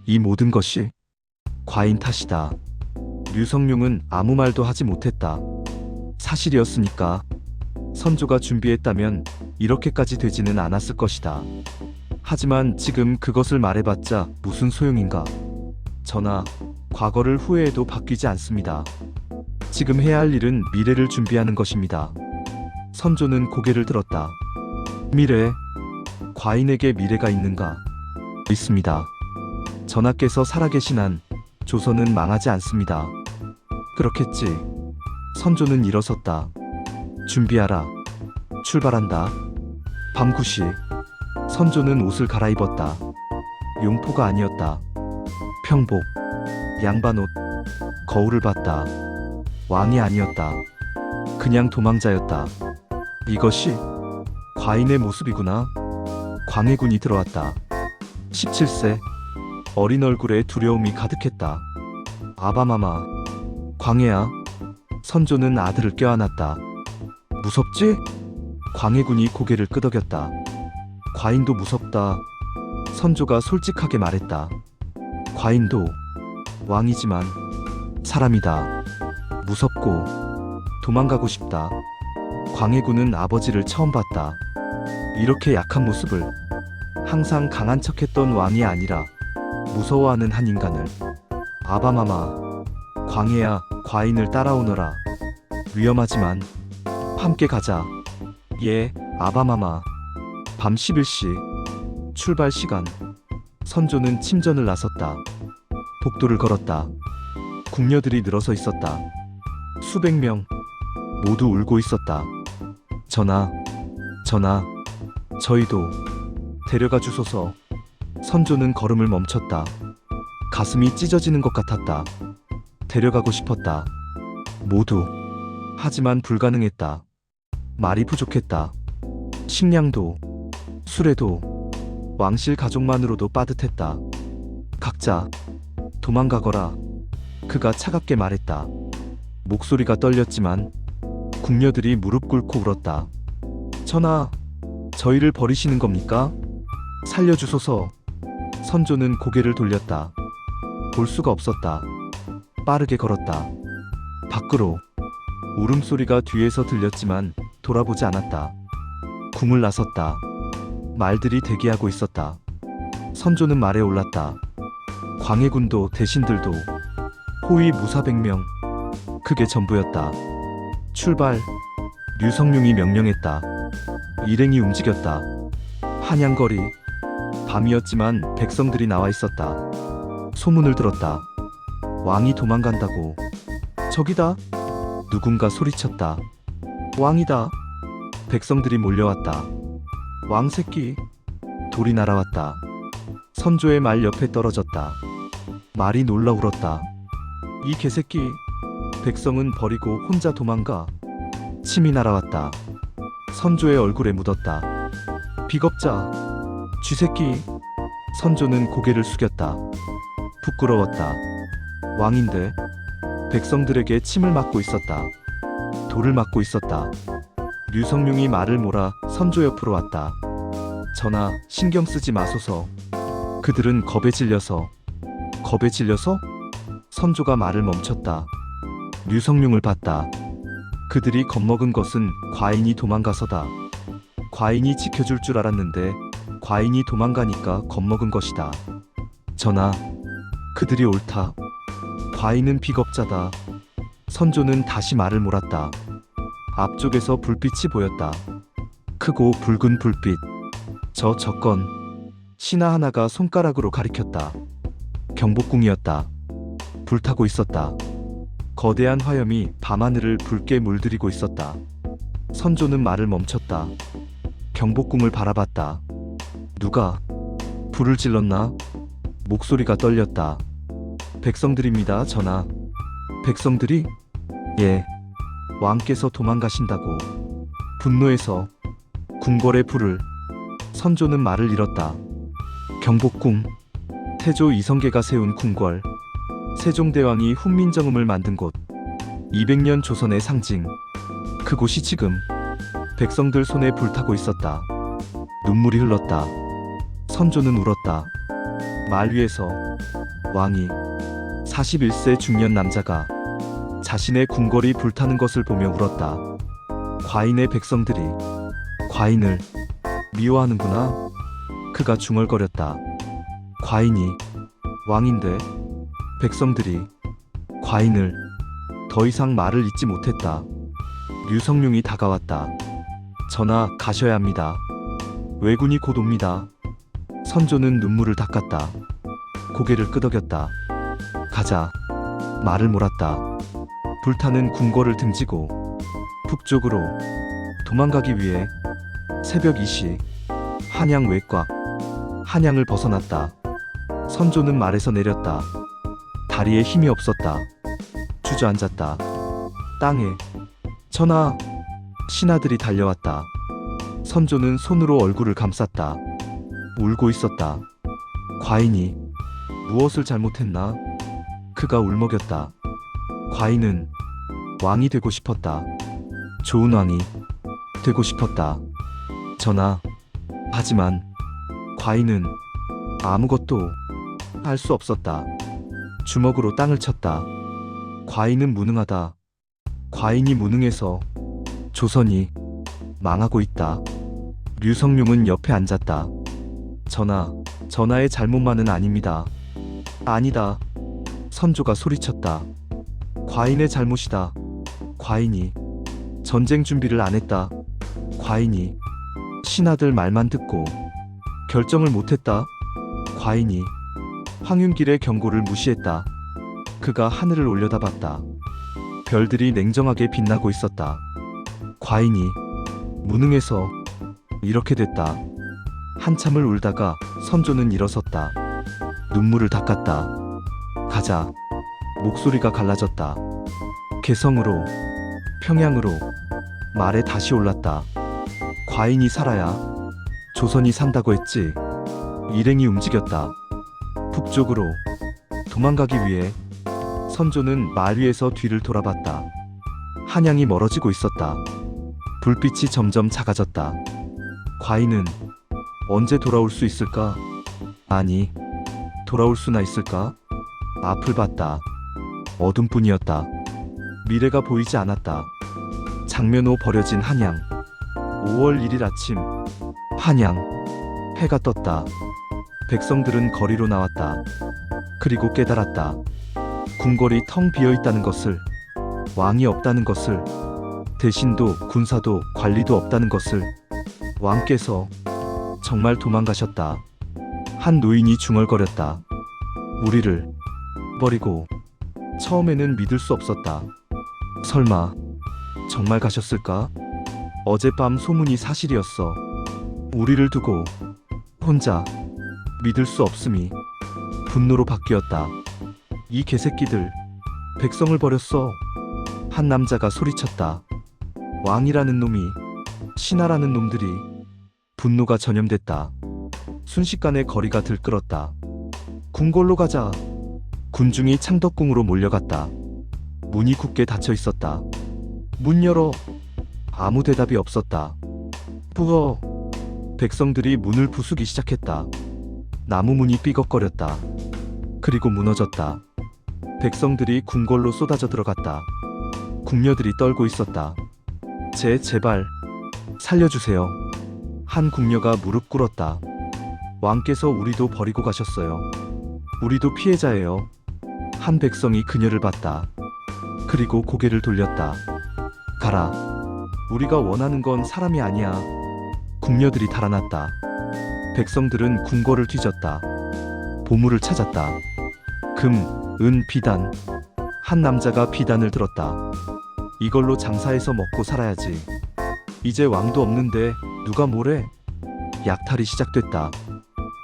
이 모든 것이 과인 탓이다. 류성룡은 아무 말도 하지 못했다. 사실이었으니까. 선조가 준비했다면 이렇게까지 되지는 않았을 것이다. 하지만 지금 그것을 말해봤자 무슨 소용인가? 전하, 과거를 후회해도 바뀌지 않습니다. 지금 해야 할 일은 미래를 준비하는 것입니다. 선조는 고개를 들었다. 미래? 과인에게 미래가 있는가? 있습니다. 전하께서 살아계신 한 조선은 망하지 않습니다. 그렇겠지. 선조는 일어섰다. 준비하라. 출발한다. 밤 9시. 선조는 옷을 갈아입었다. 용포가 아니었다. 평복, 양반옷, 거울을 봤다. 왕이 아니었다. 그냥 도망자였다. 이것이 과인의 모습이구나. 광해군이 들어왔다. 17세. 어린 얼굴에 두려움이 가득했다. 아바마마. 광해야. 선조는 아들을 껴안았다. 무섭지? 광해군이 고개를 끄덕였다. 과인도 무섭다. 선조가 솔직하게 말했다. 과인도 왕이지만 사람이다. 무섭고 도망가고 싶다. 광해군은 아버지를 처음 봤다. 이렇게 약한 모습을. 항상 강한 척했던 왕이 아니라 무서워하는 한 인간을. 아바마마. 광해야, 과인을 따라오너라. 위험하지만 함께 가자. 예, 아바마마. 밤 11시. 출발 시간. 선조는 침전을 나섰다. 복도를 걸었다. 궁녀들이 늘어서 있었다. 수백 명. 모두 울고 있었다. 전하, 전하, 저희도 데려가 주소서. 선조는 걸음을 멈췄다. 가슴이 찢어지는 것 같았다. 데려가고 싶었다. 모두. 하지만 불가능했다. 말이 부족했다. 식량도, 술에도, 왕실 가족만으로도 빠듯했다. 각자 도망가거라. 그가 차갑게 말했다. 목소리가 떨렸지만 궁녀들이 무릎 꿇고 울었다. 전하, 저희를 버리시는 겁니까? 살려주소서. 선조는 고개를 돌렸다. 볼 수가 없었다. 빠르게 걸었다. 밖으로. 울음소리가 뒤에서 들렸지만 돌아보지 않았다. 궁을 나섰다. 말들이 대기하고 있었다. 선조는 말에 올랐다. 광해군도 대신들도 호위 무사 100명. 그게 전부였다. 출발. 류성룡이 명령했다. 일행이 움직였다. 한양거리. 밤이었지만 백성들이 나와 있었다. 소문을 들었다. 왕이 도망간다고. 저기다. 누군가 소리쳤다. 왕이다. 백성들이 몰려왔다. 왕새끼. 돌이 날아왔다. 선조의 말 옆에 떨어졌다. 말이 놀라 울었다. 이 개새끼. 백성은 버리고 혼자 도망가. 침이 날아왔다. 선조의 얼굴에 묻었다. 비겁자. 쥐새끼. 선조는 고개를 숙였다. 부끄러웠다. 왕인데. 백성들에게 침을 맞고 있었다. 돌을 맞고 있었다. 류성룡이 말을 몰아 선조 옆으로 왔다. 전하, 신경 쓰지 마소서. 그들은 겁에 질려서. 겁에 질려서? 선조가 말을 멈췄다. 류성룡을 봤다. 그들이 겁먹은 것은 과인이 도망가서다. 과인이 지켜줄 줄 알았는데 과인이 도망가니까 겁먹은 것이다. 전하, 그들이 옳다. 과인은 비겁자다. 선조는 다시 말을 몰았다. 앞쪽에서 불빛이 보였다. 크고 붉은 불빛. 저 적건 신하 하나가 손가락으로 가리켰다. 경복궁이었다. 불타고 있었다. 거대한 화염이 밤하늘을 붉게 물들이고 있었다. 선조는 말을 멈췄다. 경복궁을 바라봤다. 누가 불을 질렀나? 목소리가 떨렸다. 백성들입니다, 전하. 백성들이? 예. 왕께서 도망가신다고. 분노해서 궁궐의 불을. 선조는 말을 잃었다. 경복궁. 태조 이성계가 세운 궁궐. 세종대왕이 훈민정음을 만든 곳. 200년 조선의 상징. 그곳이 지금 백성들 손에 불타고 있었다. 눈물이 흘렀다. 선조는 울었다. 말 위에서 왕이 41세 중년 남자가 자신의 궁궐이 불타는 것을 보며 울었다. 과인의 백성들이 과인을 미워하는구나. 그가 중얼거렸다. 과인이 왕인데 백성들이 과인을. 더 이상 말을 잇지 못했다. 류성룡이 다가왔다. 전하, 가셔야 합니다. 왜군이 곧 옵니다. 선조는 눈물을 닦았다. 고개를 끄덕였다. 가자. 말을 몰았다. 불타는 궁궐을 등지고 북쪽으로 도망가기 위해 새벽 2시 한양 외곽. 한양을 벗어났다. 선조는 말에서 내렸다. 다리에 힘이 없었다. 주저앉았다. 땅에. 전하. 신하들이 달려왔다. 선조는 손으로 얼굴을 감쌌다. 울고 있었다. 과인이 무엇을 잘못했나? 그가 울먹였다. 과인은 왕이 되고 싶었다. 좋은 왕이 되고 싶었다. 전하. 하지만 과인은 아무것도 할 수 없었다. 주먹으로 땅을 쳤다. 과인은 무능하다. 과인이 무능해서 조선이 망하고 있다. 류성룡은 옆에 앉았다. 전하, 전하의 잘못만은 아닙니다. 아니다. 선조가 소리쳤다. 과인의 잘못이다. 과인이 전쟁 준비를 안 했다. 과인이 신하들 말만 듣고 결정을 못했다. 과인이 황윤길의 경고를 무시했다. 그가 하늘을 올려다봤다. 별들이 냉정하게 빛나고 있었다. 과인이 무능해서 이렇게 됐다. 한참을 울다가 선조는 일어섰다. 눈물을 닦았다. 가자. 목소리가 갈라졌다. 개성으로, 평양으로. 말에 다시 올랐다. 과인이 살아야 조선이 산다고 했지. 일행이 움직였다. 북쪽으로 도망가기 위해. 선조는 말 위에서 뒤를 돌아봤다. 한양이 멀어지고 있었다. 불빛이 점점 작아졌다. 과인은 언제 돌아올 수 있을까? 아니, 돌아올 수나 있을까? 앞을 봤다. 어둠뿐이었다. 미래가 보이지 않았다. 장면호 버려진 한양. 5월 1일 아침. 한양. 해가 떴다. 백성들은 거리로 나왔다. 그리고 깨달았다. 궁궐이 텅 비어 있다는 것을. 왕이 없다는 것을. 대신도 군사도 관리도 없다는 것을. 왕께서 정말 도망가셨다. 한 노인이 중얼거렸다. 우리를 버리고. 처음에는 믿을 수 없었다. 설마 정말 가셨을까? 어젯밤 소문이 사실이었어. 우리를 두고 혼자. 믿을 수 없음이 분노로 바뀌었다. 이 개새끼들, 백성을 버렸어. 한 남자가 소리쳤다. 왕이라는 놈이, 신하라는 놈들이. 분노가 전염됐다. 순식간에 거리가 들끓었다. 궁궐로 가자. 군중이 창덕궁으로 몰려갔다. 문이 굳게 닫혀 있었다. 문 열어. 아무 대답이 없었다. 부어. 백성들이 문을 부수기 시작했다. 나무 문이 삐걱거렸다. 그리고 무너졌다. 백성들이 궁궐로 쏟아져 들어갔다. 궁녀들이 떨고 있었다. 제발 살려주세요. 한 궁녀가 무릎 꿇었다. 왕께서 우리도 버리고 가셨어요. 우리도 피해자예요. 한 백성이 그녀를 봤다. 그리고 고개를 돌렸다. 가라. 우리가 원하는 건 사람이 아니야. 궁녀들이 달아났다. 백성들은 궁궐을 뒤졌다. 보물을 찾았다. 금, 은, 비단. 한 남자가 비단을 들었다. 이걸로 장사해서 먹고 살아야지. 이제 왕도 없는데 누가 뭐래? 약탈이 시작됐다.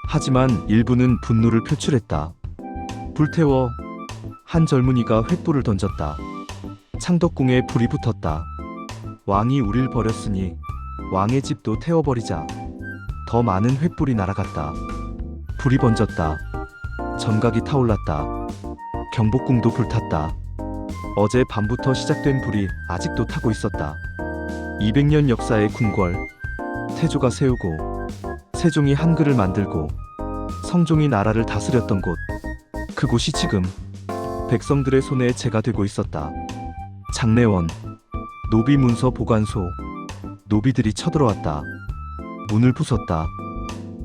하지만 일부는 분노를 표출했다. 불태워. 한 젊은이가 횃불을 던졌다. 창덕궁에 불이 붙었다. 왕이 우릴 버렸으니 왕의 집도 태워버리자. 더 많은 횃불이 날아갔다. 불이 번졌다. 전각이 타올랐다. 경복궁도 불탔다. 어제 밤부터 시작된 불이 아직도 타고 있었다. 200년 역사의 궁궐. 태조가 세우고 세종이 한글을 만들고 성종이 나라를 다스렸던 곳. 그곳이 지금 백성들의 손에 재가 되고 있었다. 장례원, 노비 문서 보관소. 노비들이 쳐들어왔다. 문을 부쉈다.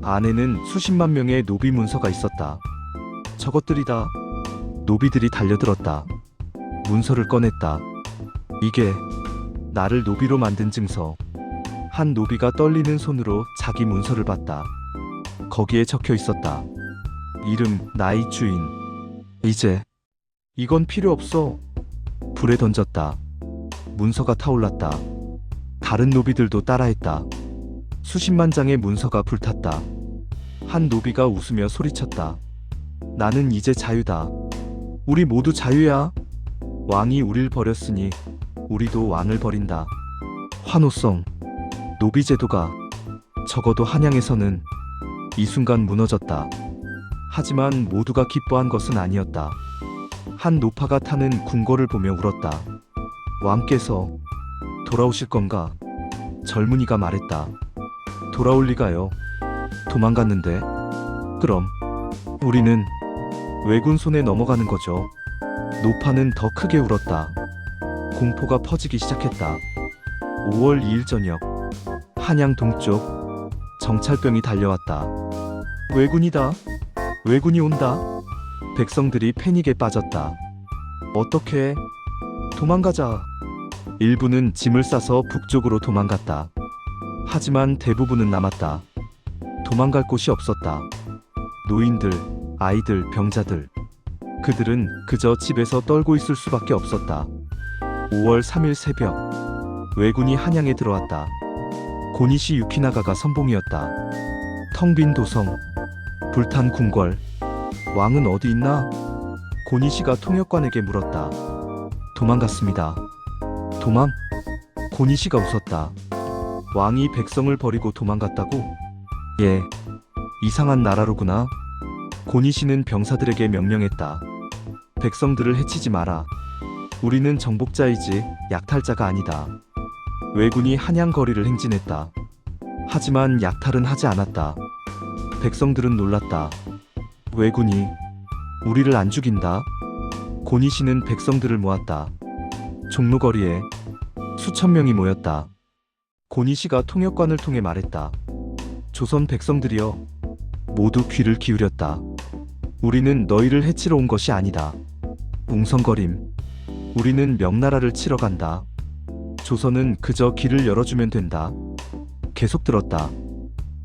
안에는 수십만 명의 노비 문서가 있었다. 저것들이다. 노비들이 달려들었다. 문서를 꺼냈다. 이게 나를 노비로 만든 증서. 한 노비가 떨리는 손으로 자기 문서를 봤다. 거기에 적혀 있었다. 이름, 나이, 주인. 이제 이건 필요 없어. 불에 던졌다. 문서가 타올랐다. 다른 노비들도 따라했다. 수십만 장의 문서가 불탔다. 한 노비가 웃으며 소리쳤다. 나는 이제 자유다. 우리 모두 자유야. 왕이 우릴 버렸으니 우리도 왕을 버린다. 환호성. 노비 제도가 적어도 한양에서는 이 순간 무너졌다. 하지만 모두가 기뻐한 것은 아니었다. 한 노파가 타는 궁궐을 보며 울었다. 왕께서 돌아오실 건가? 젊은이가 말했다. 돌아올 리가요. 도망갔는데. 그럼 우리는 왜군 손에 넘어가는 거죠. 노파는 더 크게 울었다. 공포가 퍼지기 시작했다. 5월 2일 저녁, 한양 동쪽. 정찰병이 달려왔다. 왜군이다. 왜군이 온다. 백성들이 패닉에 빠졌다. 어떻게? 도망가자. 일부는 짐을 싸서 북쪽으로 도망갔다. 하지만 대부분은 남았다. 도망갈 곳이 없었다. 노인들, 아이들, 병자들. 그들은 그저 집에서 떨고 있을 수밖에 없었다. 5월 3일 새벽, 왜군이 한양에 들어왔다. 고니시 유키나가가 선봉이었다. 텅 빈 도성, 불탄 궁궐. 왕은 어디 있나? 고니시가 통역관에게 물었다. 도망갔습니다. 도망? 고니시가 웃었다. 왕이 백성을 버리고 도망갔다고? 예, 이상한 나라로구나. 고니시는 병사들에게 명령했다. 백성들을 해치지 마라. 우리는 정복자이지 약탈자가 아니다. 왜군이 한양 거리를 행진했다. 하지만 약탈은 하지 않았다. 백성들은 놀랐다. 왜군이 우리를 안 죽인다. 고니시는 백성들을 모았다. 종로거리에 수천 명이 모였다. 고니시가 통역관을 통해 말했다. 조선 백성들이여, 모두 귀를 기울였다. 우리는 너희를 해치러 온 것이 아니다. 웅성거림. 우리는 명나라를 치러 간다. 조선은 그저 길을 열어주면 된다. 계속 들었다.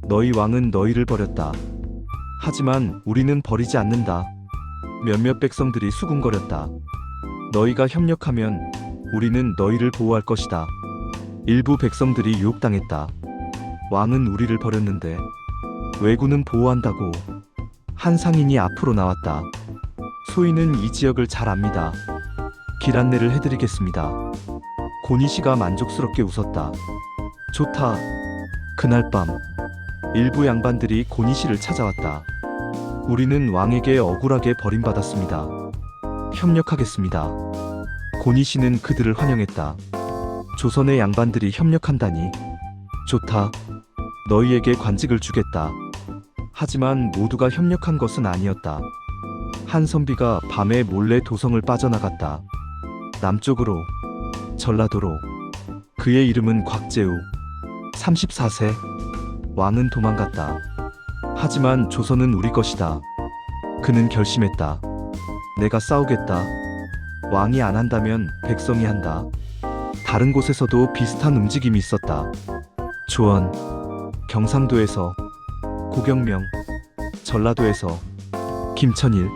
너희 왕은 너희를 버렸다. 하지만 우리는 버리지 않는다. 몇몇 백성들이 수군거렸다. 너희가 협력하면 우리는 너희를 보호할 것이다. 일부 백성들이 유혹당했다. 왕은 우리를 버렸는데 왜군은 보호한다고. 한 상인이 앞으로 나왔다. 소인은 이 지역을 잘 압니다. 길 안내를 해드리겠습니다. 고니시가 만족스럽게 웃었다. 좋다. 그날 밤 일부 양반들이 고니시를 찾아왔다. 우리는 왕에게 억울하게 버림받았습니다. 협력하겠습니다. 고니시는 그들을 환영했다. 조선의 양반들이 협력한다니. 좋다. 너희에게 관직을 주겠다. 하지만 모두가 협력한 것은 아니었다. 한 선비가 밤에 몰래 도성을 빠져나갔다. 남쪽으로, 전라도로. 그의 이름은 곽재우. 34세. 왕은 도망갔다. 하지만 조선은 우리 것이다. 그는 결심했다. 내가 싸우겠다. 왕이 안 한다면 백성이 한다. 다른 곳에서도 비슷한 움직임이 있었다. 조원, 경상도에서, 고경명, 전라도에서, 김천일,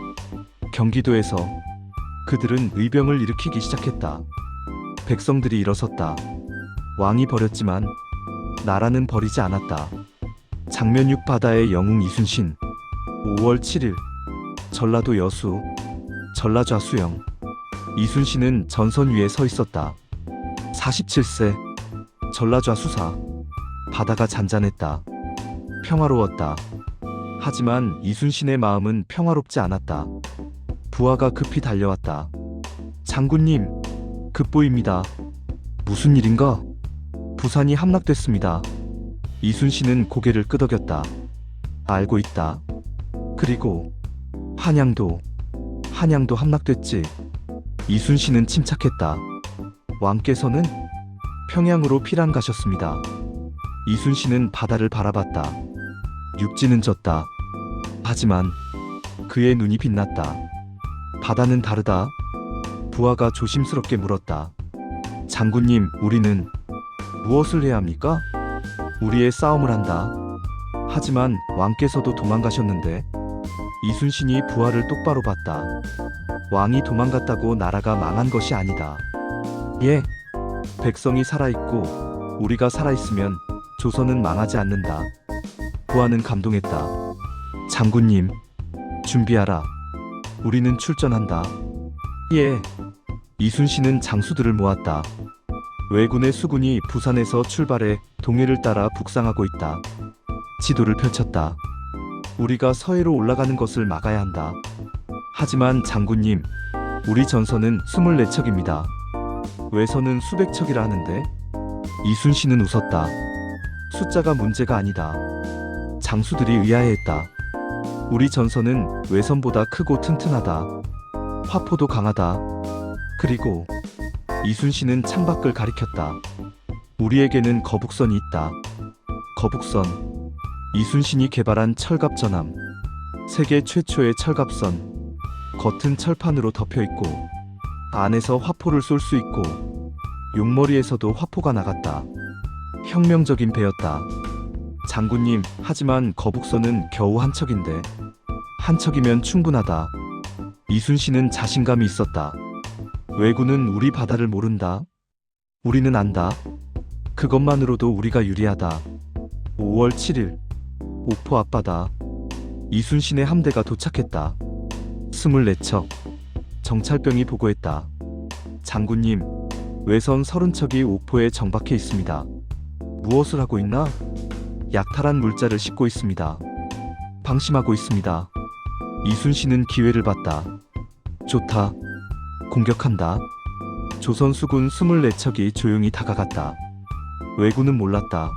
경기도에서 그들은 의병을 일으키기 시작했다. 백성들이 일어섰다. 왕이 버렸지만 나라는 버리지 않았다. 장면육 바다의 영웅 이순신. 5월 7일 전라도 여수, 전라좌 수영. 이순신은 전선 위에 서 있었다. 47세 전라좌 수사. 바다가 잔잔했다. 평화로웠다. 하지만 이순신의 마음은 평화롭지 않았다. 부하가 급히 달려왔다. 장군님, 급보입니다. 무슨 일인가? 부산이 함락됐습니다. 이순신은 고개를 끄덕였다. 알고 있다. 그리고 한양도 함락됐지. 이순신은 침착했다. 왕께서는 평양으로 피랑 가셨습니다. 이순신은 바다를 바라봤다. 육지는 졌다. 하지만 그의 눈이 빛났다. 바다는 다르다. 부하가 조심스럽게 물었다. 장군님, 우리는 무엇을 해야 합니까? 우리의 싸움을 한다. 하지만 왕께서도 도망가셨는데. 이순신이 부하를 똑바로 봤다. 왕이 도망갔다고 나라가 망한 것이 아니다. 예, 백성이 살아있고 우리가 살아있으면 조선은 망하지 않는다. 부하는 감동했다. 장군님, 준비하라. 우리는 출전한다. 예. 이순신은 장수들을 모았다. 왜군의 수군이 부산에서 출발해 동해를 따라 북상하고 있다. 지도를 펼쳤다. 우리가 서해로 올라가는 것을 막아야 한다. 하지만 장군님, 우리 전선은 24척입니다. 외선은 수백 척이라 하는데. 이순신은 웃었다. 숫자가 문제가 아니다. 장수들이 의아해했다. 우리 전선은 외선보다 크고 튼튼하다. 화포도 강하다. 그리고 이순신은 창밖을 가리켰다. 우리에게는 거북선이 있다. 거북선. 이순신이 개발한 철갑전함. 세계 최초의 철갑선. 겉은 철판으로 덮여있고 안에서 화포를 쏠 수 있고 용머리에서도 화포가 나갔다. 혁명적인 배였다. 장군님, 하지만 거북선은 겨우 한 척인데. 한 척이면 충분하다. 이순신은 자신감이 있었다. 왜군은 우리 바다를 모른다. 우리는 안다. 그것만으로도 우리가 유리하다. 5월 7일 옥포 앞바다. 이순신의 함대가 도착했다. 24척. 정찰병이 보고했다. 장군님, 외선 30척이 옥포에 정박해 있습니다. 무엇을 하고 있나? 약탈한 물자를 싣고 있습니다. 방심하고 있습니다. 이순신은 기회를 봤다. 좋다. 공격한다. 조선 수군 24척이 조용히 다가갔다. 왜군은 몰랐다.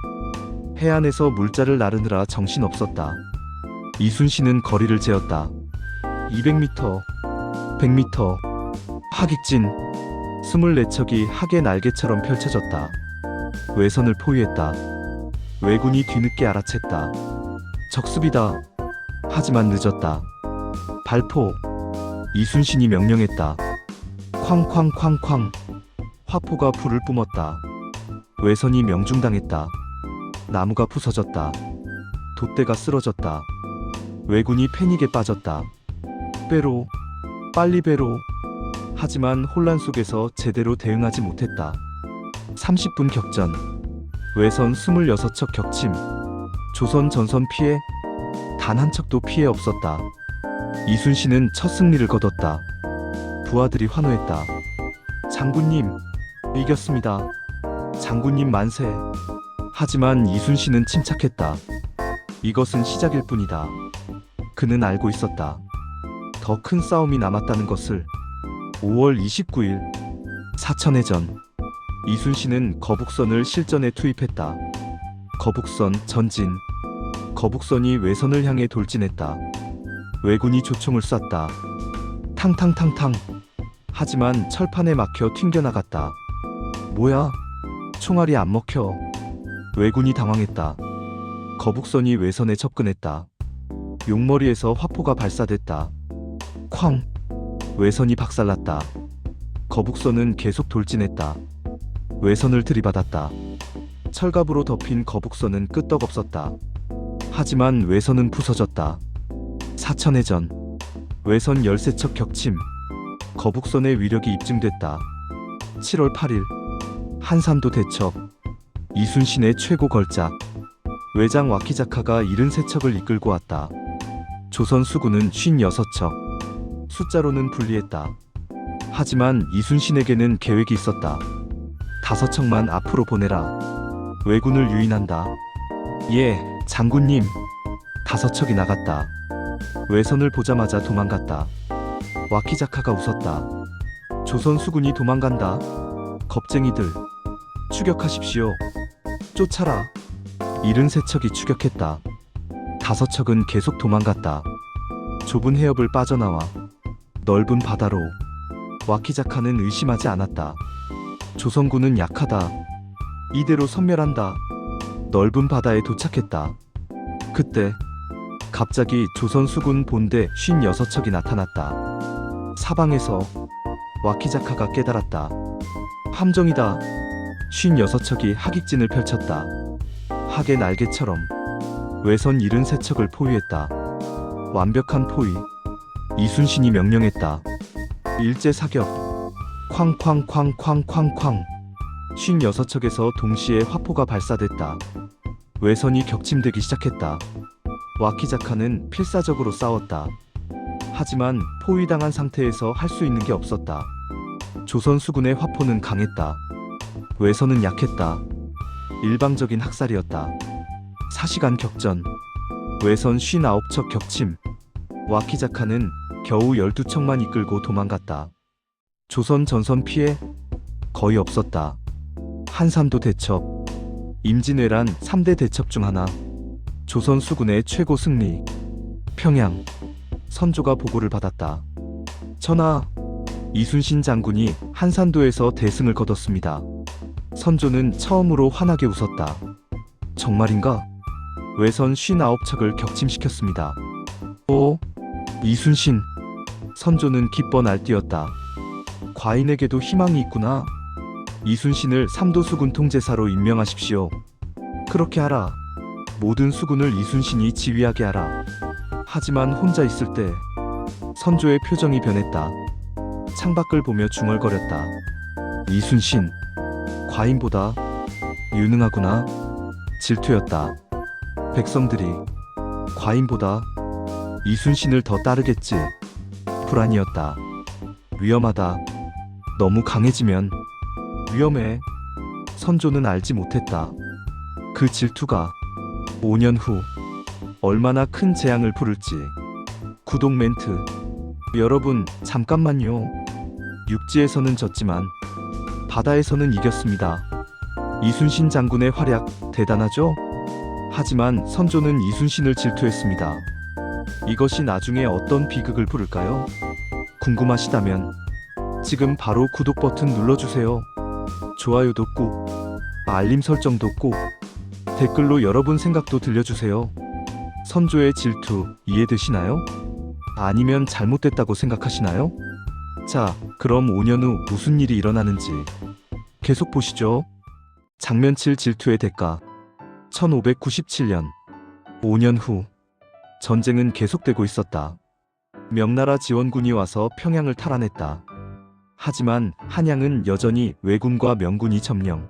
해안에서 물자를 나르느라 정신없었다. 이순신은 거리를 재었다. 200m, 100m. 하객진. 24척이 하계 날개처럼 펼쳐졌다. 외선을 포위했다. 왜군이 뒤늦게 알아챘다. 적습이다. 하지만 늦었다. 발포. 이순신이 명령했다. 쾅쾅쾅쾅. 화포가 불을 뿜었다. 외선이 명중당했다. 나무가 부서졌다. 돛대가 쓰러졌다. 왜군이 패닉에 빠졌다. 배로, 빨리 배로. 하지만 혼란 속에서 제대로 대응하지 못했다. 30분 격전. 외선 26척 격침. 조선 전선 피해? 단 한 척도 피해 없었다. 이순신은 첫 승리를 거뒀다. 부하들이 환호했다. 장군님, 이겼습니다. 장군님 만세. 하지만 이순신은 침착했다. 이것은 시작일 뿐이다. 그는 알고 있었다. 더 큰 싸움이 남았다는 것을. 5월 29일 사천해전. 이순신은 거북선을 실전에 투입했다. 거북선 전진. 거북선이 외선을 향해 돌진했다. 왜군이 조총을 쐈다. 탕탕탕탕. 하지만 철판에 막혀 튕겨나갔다. 뭐야? 총알이 안 먹혀. 왜군이 당황했다. 거북선이 외선에 접근했다. 용머리에서 화포가 발사됐다. 쾅! 외선이 박살났다. 거북선은 계속 돌진했다. 외선을 들이받았다. 철갑으로 덮인 거북선은 끄떡없었다. 하지만 외선은 부서졌다. 사천해전. 외선 13척 격침. 거북선의 위력이 입증됐다. 7월 8일. 한산도 대첩. 이순신의 최고 걸작. 외장 와키자카가 73척을 이끌고 왔다. 조선 수군은 56척. 숫자로는 불리했다. 하지만 이순신에게는 계획이 있었다. 5척만 앞으로 보내라. 왜군을 유인한다. 예, 장군님. 5척이 나갔다. 외선을 보자마자 도망갔다. 와키자카가 웃었다. 조선 수군이 도망간다. 겁쟁이들. 추격하십시오. 쫓아라. 73척이 추격했다. 5척은 계속 도망갔다. 좁은 해협을 빠져나와 넓은 바다로. 와키자카는 의심하지 않았다. 조선군은 약하다. 이대로 섬멸한다. 넓은 바다에 도착했다. 그때 갑자기 조선 수군 본대 56척이 나타났다. 사방에서. 와키자카가 깨달았다. 함정이다. 56척이 하객진을 펼쳤다. 학의 날개처럼. 외선 73척을 포위했다. 완벽한 포위. 이순신이 명령했다. 일제 사격. 쾅쾅쾅쾅쾅쾅. 56척에서 동시에 화포가 발사됐다. 외선이 격침되기 시작했다. 와키자카는 필사적으로 싸웠다. 하지만 포위당한 상태에서 할 수 있는 게 없었다. 조선 수군의 화포는 강했다. 외선은 약했다. 일방적인 학살이었다. 4시간 격전. 외선 59척 격침. 와키자카는 겨우 12척만 이끌고 도망갔다. 조선 전선 피해 거의 없었다. 한산도 대첩. 임진왜란 3대 대첩 중 하나. 조선 수군의 최고 승리. 평양. 선조가 보고를 받았다. 전하, 이순신 장군이 한산도에서 대승을 거뒀습니다. 선조는 처음으로 환하게 웃었다. 정말인가? 외선 59척을 격침시켰습니다. 오, 이순신. 선조는 기뻐 날뛰었다. 과인에게도 희망이 있구나. 이순신을 삼도 수군 통제사로 임명하십시오. 그렇게 하라. 모든 수군을 이순신이 지휘하게 하라. 하지만 혼자 있을 때 선조의 표정이 변했다. 창밖을 보며 중얼거렸다. 이순신, 과인보다 유능하구나. 질투였다. 백성들이 과인보다 이순신을 더 따르겠지. 불안이었다. 위험하다. 너무 강해지면 위험해. 선조는 알지 못했다. 그 질투가 5년 후 얼마나 큰 재앙을 부를지. 구독 멘트. 여러분, 잠깐만요. 육지에서는 졌지만 바다에서는 이겼습니다. 이순신 장군의 활약 대단하죠? 하지만 선조는 이순신을 질투했습니다. 이것이 나중에 어떤 비극을 부를까요? 궁금하시다면 지금 바로 구독 버튼 눌러주세요. 좋아요도 꾹, 알림 설정도 꼭, 댓글로 여러분 생각도 들려주세요. 선조의 질투 이해되시나요? 아니면 잘못됐다고 생각하시나요? 자, 그럼 5년 후 무슨 일이 일어나는지 계속 보시죠. 장면칠 질투의 대가. 1597년. 5년 후. 전쟁은 계속되고 있었다. 명나라 지원군이 와서 평양을 탈환했다. 하지만 한양은 여전히 왜군과 명군이 점령,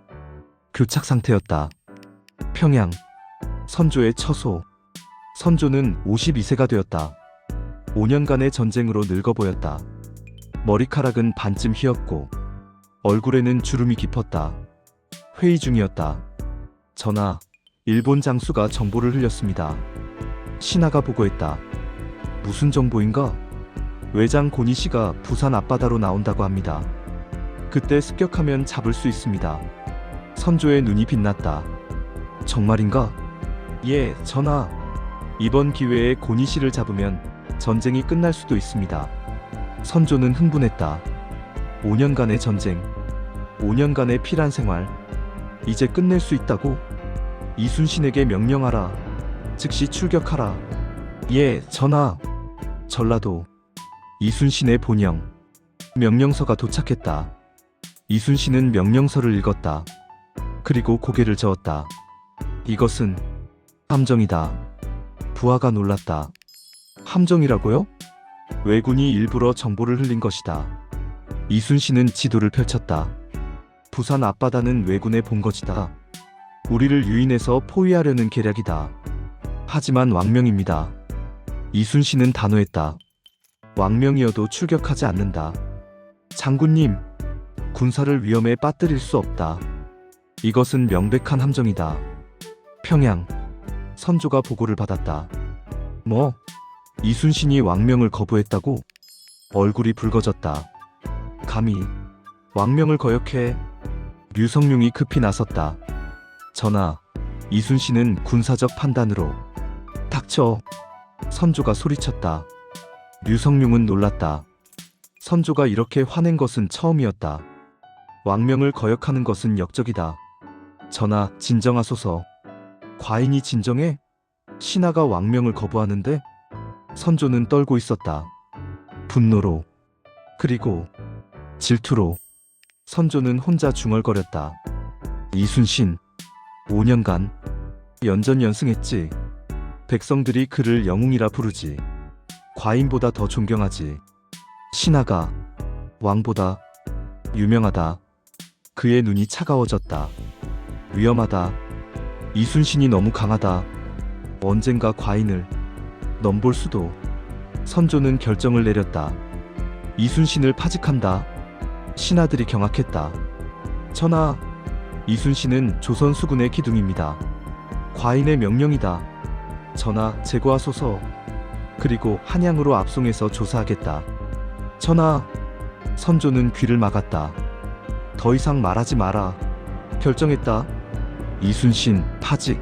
교착 상태였다. 평양. 선조의 처소. 선조는 52세가 되었다. 5년간의 전쟁으로 늙어 보였다. 머리카락은 반쯤 휘었고 얼굴에는 주름이 깊었다. 회의 중이었다. 전하, 일본 장수가 정보를 흘렸습니다. 신하가 보고했다. 무슨 정보인가? 외장 고니씨가 부산 앞바다로 나온다고 합니다. 그때 습격하면 잡을 수 있습니다. 선조의 눈이 빛났다. 정말인가? 예, 전하. 이번 기회에 고니씨를 잡으면 전쟁이 끝날 수도 있습니다. 선조는 흥분했다. 5년간의 전쟁, 5년간의 피란 생활, 이제 끝낼 수 있다고? 이순신에게 명령하라. 즉시 출격하라. 예, 전하. 전라도 이순신의 본영. 명령서가 도착했다. 이순신은 명령서를 읽었다. 그리고 고개를 저었다. 이것은 함정이다. 부하가 놀랐다. 함정이라고요? 왜군이 일부러 정보를 흘린 것이다. 이순신은 지도를 펼쳤다. 부산 앞바다는 왜군의 본거지다. 우리를 유인해서 포위하려는 계략이다. 하지만 왕명입니다. 이순신은 단호했다. 왕명이어도 출격하지 않는다. 장군님, 군사를 위험에 빠뜨릴 수 없다. 이것은 명백한 함정이다. 평양. 선조가 보고를 받았다. 뭐? 이순신이 왕명을 거부했다고? 얼굴이 붉어졌다. 감히 왕명을 거역해? 류성룡이 급히 나섰다. 전하, 이순신은 군사적 판단으로. 닥쳐. 선조가 소리쳤다. 류성룡은 놀랐다. 선조가 이렇게 화낸 것은 처음이었다. 왕명을 거역하는 것은 역적이다. 전하, 진정하소서. 과인이 진정해? 신하가 왕명을 거부하는데? 선조는 떨고 있었다. 분노로, 그리고 질투로. 선조는 혼자 중얼거렸다. 이순신, 5년간 연전연승했지. 백성들이 그를 영웅이라 부르지. 과인보다 더 존경하지. 신하가 왕보다 유명하다. 그의 눈이 차가워졌다. 위험하다. 이순신이 너무 강하다. 언젠가 과인을 넘볼 수도. 선조는 결정을 내렸다. 이순신을 파직한다. 신하들이 경악했다. 전하, 이순신은 조선 수군의 기둥입니다. 과인의 명령이다. 전하, 제거하소서. 그리고 한양으로 압송해서 조사하겠다. 전하. 선조는 귀를 막았다. 더 이상 말하지 마라. 결정했다. 이순신 파직.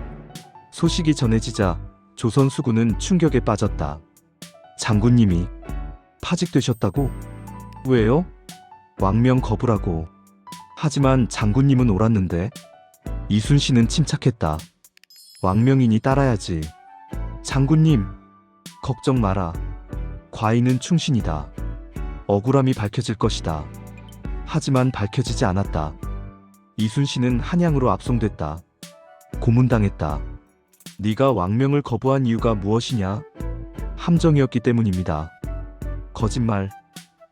소식이 전해지자 조선 수군은 충격에 빠졌다. 장군님이 파직되셨다고? 왜요? 왕명 거부라고. 하지만 장군님은 옳았는데. 이순신은 침착했다. 왕명이니 따라야지. 장군님, 걱정 마라. 과인은 충신이다. 억울함이 밝혀질 것이다. 하지만 밝혀지지 않았다. 이순신은 한양으로 압송됐다. 고문당했다. 네가 왕명을 거부한 이유가 무엇이냐? 함정이었기 때문입니다. 거짓말.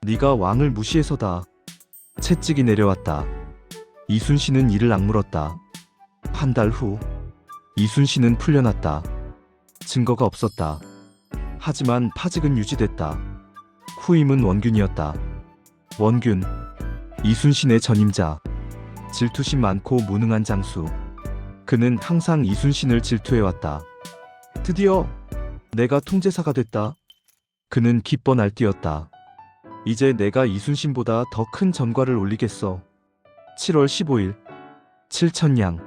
네가 왕을 무시해서다. 채찍이 내려왔다. 이순신은 이를 악물었다. 한 달 후 이순신은 풀려났다. 증거가 없었다. 하지만 파직은 유지됐다. 후임은 원균이었다. 원균, 이순신의 전임자. 질투심 많고 무능한 장수. 그는 항상 이순신을 질투해왔다. 드디어 내가 통제사가 됐다. 그는 기뻐 날뛰었다. 이제 내가 이순신보다 더 큰 전과를 올리겠어. 7월 15일 칠천량.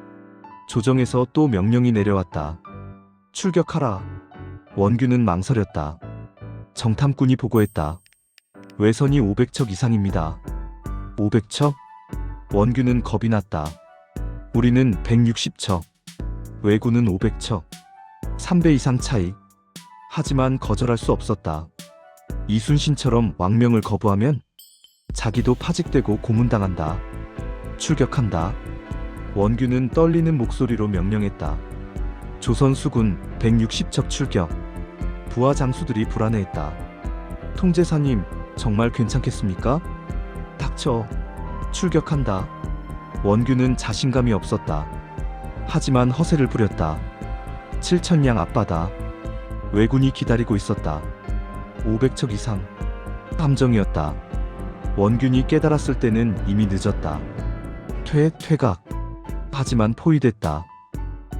조정에서 또 명령이 내려왔다. 출격하라. 원균은 망설였다. 정탐꾼이 보고했다. 외선이 500척 이상입니다. 500척? 원균은 겁이 났다. 우리는 160척. 왜군은 500척. 3배 이상 차이. 하지만 거절할 수 없었다. 이순신처럼 왕명을 거부하면 자기도 파직되고 고문당한다. 출격한다. 원균은 떨리는 목소리로 명령했다. 조선 수군 160척 출격. 부하 장수들이 불안해했다. 통제사님, 정말 괜찮겠습니까? 닥쳐. 출격한다. 원균은 자신감이 없었다. 하지만 허세를 부렸다. 칠천량 앞바다. 왜군이 기다리고 있었다. 500척 이상. 함정이었다. 원균이 깨달았을 때는 이미 늦었다. 퇴각. 하지만 포위됐다.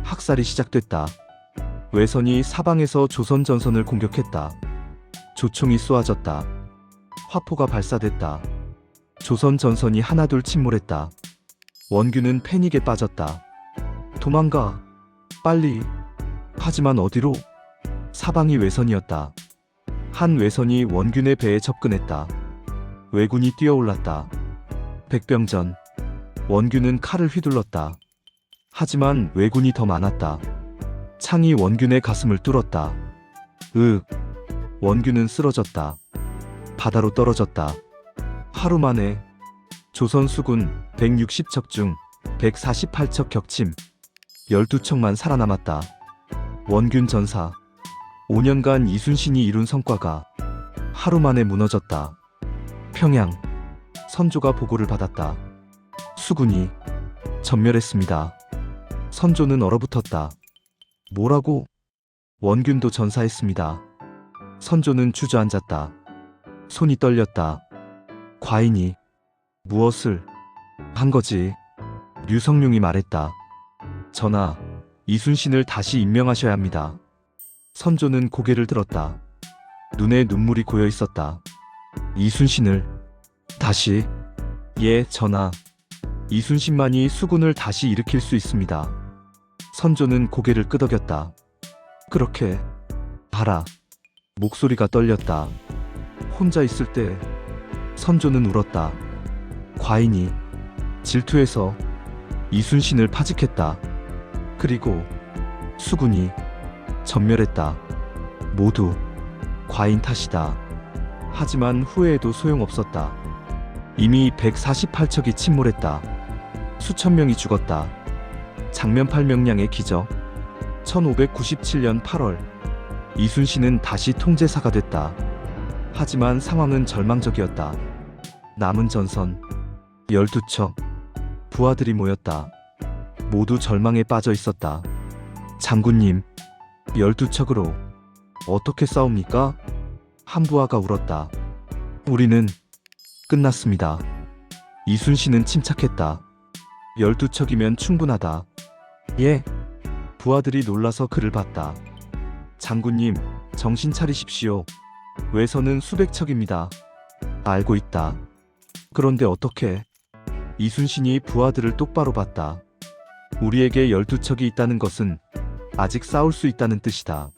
학살이 시작됐다. 외선이 사방에서 조선 전선을 공격했다. 조총이 쏘아졌다. 화포가 발사됐다. 조선 전선이 하나둘 침몰했다. 원균은 패닉에 빠졌다. 도망가. 빨리. 하지만 어디로? 사방이 외선이었다. 한 외선이 원균의 배에 접근했다. 왜군이 뛰어올랐다. 백병전. 원균은 칼을 휘둘렀다. 하지만 왜군이 더 많았다. 창이 원균의 가슴을 뚫었다. 으, 원균은 쓰러졌다. 바다로 떨어졌다. 하루 만에 조선 수군 160척 중 148척 격침, 12척만 살아남았다. 원균 전사, 5년간 이순신이 이룬 성과가 하루 만에 무너졌다. 평양, 선조가 보고를 받았다. 수군이 전멸했습니다. 선조는 얼어붙었다. 뭐라고? 원균도 전사했습니다. 선조는 주저앉았다. 손이 떨렸다. 과인이 무엇을 한 거지? 류성룡이 말했다. 전하, 이순신을 다시 임명하셔야 합니다. 선조는 고개를 들었다. 눈에 눈물이 고여 있었다. 이순신을 다시? 예, 전하. 이순신만이 수군을 다시 일으킬 수 있습니다. 선조는 고개를 끄덕였다. 그렇게 봐라. 목소리가 떨렸다. 혼자 있을 때 선조는 울었다. 과인이 질투해서 이순신을 파직했다. 그리고 수군이 전멸했다. 모두 과인 탓이다. 하지만 후회해도 소용없었다. 이미 148척이 침몰했다. 수천 명이 죽었다. 장면팔 명량의 기적. 1597년 8월 이순신은 다시 통제사가 됐다. 하지만 상황은 절망적이었다. 남은 전선 12척 부하들이 모였다. 모두 절망에 빠져 있었다. 장군님, 12척으로 어떻게 싸웁니까? 한 부하가 울었다. 우리는 끝났습니다. 이순신은 침착했다. 12척이면 충분하다. 예. 부하들이 놀라서 그를 봤다. 장군님, 정신 차리십시오. 외선은 수백 척입니다. 알고 있다. 그런데 어떻게? 이순신이 부하들을 똑바로 봤다. 우리에게 12척이 있다는 것은 아직 싸울 수 있다는 뜻이다.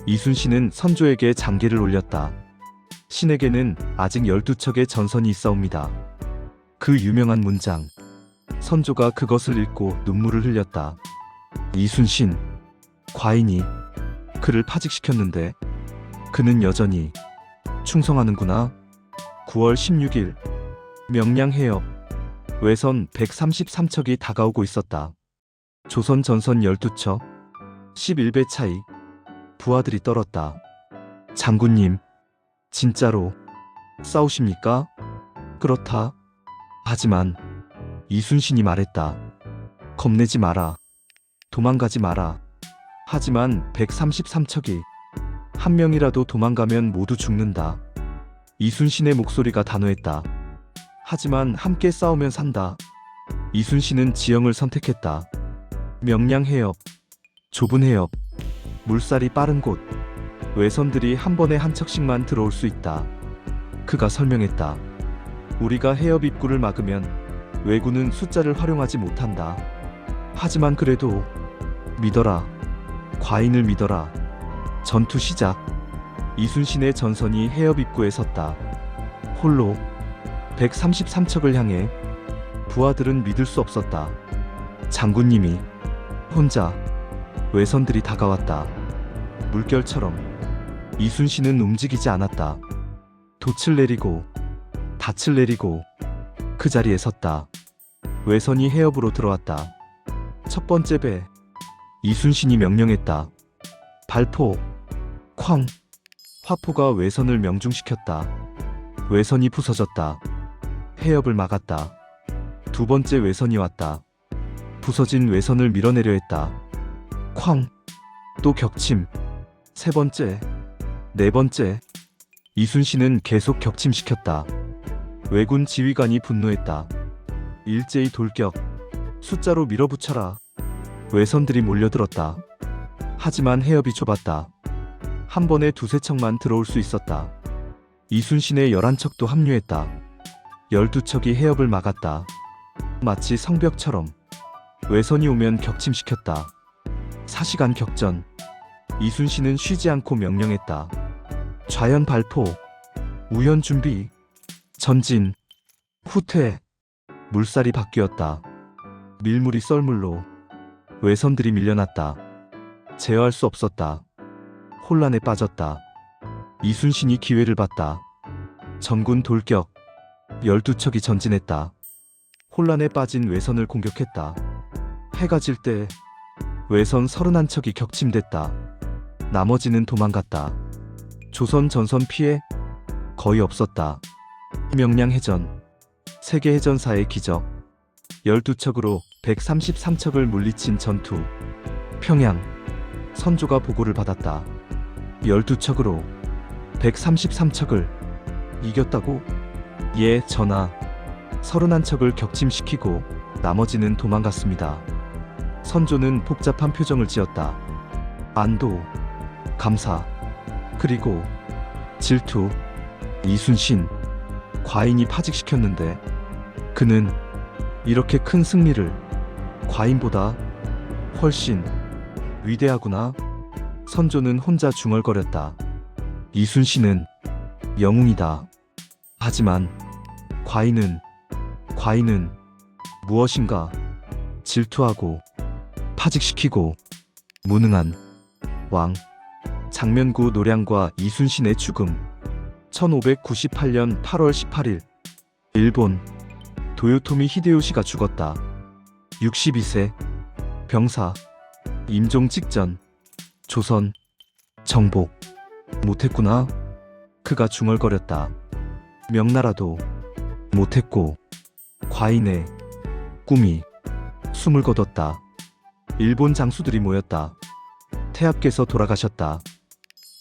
이순신은 선조에게 장계를 올렸다. 신에게는 아직 12척의 전선이 있사옵니다. 그 유명한 문장. 선조가 그것을 읽고 눈물을 흘렸다. 이순신, 과인이 그를 파직시켰는데 그는 여전히 충성하는구나. 9월 16일 명량 해협. 외선 133척이 다가오고 있었다. 조선 전선 12척, 11배 차이. 부하들이 떨었다. 장군님, 진짜로 싸우십니까? 그렇다. 하지만 이순신이 말했다. 겁내지 마라. 도망가지 마라. 하지만 133척이 한 명이라도 도망가면 모두 죽는다. 이순신의 목소리가 단호했다. 하지만 함께 싸우면 산다. 이순신은 지형을 선택했다. 명량 해협, 좁은 해협, 물살이 빠른 곳. 외선들이 한 번에 한 척씩만 들어올 수 있다. 그가 설명했다. 우리가 해협 입구를 막으면 왜군은 숫자를 활용하지 못한다. 하지만 그래도 믿어라. 과인을 믿어라. 전투 시작. 이순신의 전선이 해협 입구에 섰다. 홀로 133척을 향해. 부하들은 믿을 수 없었다. 장군님이 혼자. 외선들이 다가왔다. 물결처럼. 이순신은 움직이지 않았다. 돛을 내리고 닻을 내리고 그 자리에 섰다. 외선이 해협으로 들어왔다. 첫 번째 배. 이순신이 명령했다. 발포. 쾅. 화포가 외선을 명중시켰다. 외선이 부서졌다. 해협을 막았다. 두 번째 외선이 왔다. 부서진 외선을 밀어내려 했다. 쾅. 또 격침. 세 번째. 네 번째. 이순신은 계속 격침시켰다. 왜군 지휘관이 분노했다. 일제히 돌격. 숫자로 밀어붙여라. 외선들이 몰려들었다. 하지만 해협이 좁았다. 한 번에 두세 척만 들어올 수 있었다. 이순신의 11척도 합류했다. 12척이 해협을 막았다. 마치 성벽처럼. 외선이 오면 격침시켰다. 4시간 격전. 이순신은 쉬지 않고 명령했다. 좌연 발포. 우연 준비. 전진. 후퇴. 물살이 바뀌었다. 밀물이 썰물로. 외선들이 밀려났다. 제어할 수 없었다. 혼란에 빠졌다. 이순신이 기회를 봤다. 전군 돌격. 12척이 전진했다. 혼란에 빠진 외선을 공격했다. 해가 질 때 외선 31척이 격침됐다. 나머지는 도망갔다. 조선 전선 피해 거의 없었다. 명량해전. 세계해전사의 기적. 12척으로 133척을 물리친 전투. 평양. 선조가 보고를 받았다. 12척으로 133척을 이겼다고? 예, 전하. 31척을 격침시키고 나머지는 도망갔습니다. 선조는 복잡한 표정을 지었다. 안도, 감사, 그리고 질투. 이순신, 과인이 파직시켰는데 그는 이렇게 큰 승리를 과인보다 훨씬 위대하구나. 선조는 혼자 중얼거렸다. 이순신은 영웅이다. 하지만 과인은 무엇인가 질투하고 파직시키고 무능한 왕. 장면구 노량과 이순신의 죽음. 1598년 8월 18일 일본 도요토미 히데요시가 죽었다. 62세 병사. 임종 직전. 조선 정복 못했구나. 그가 중얼거렸다. 명나라도 못했고 과인의 꿈이 숨을 거뒀다. 일본 장수들이 모였다. 태압께서 돌아가셨다.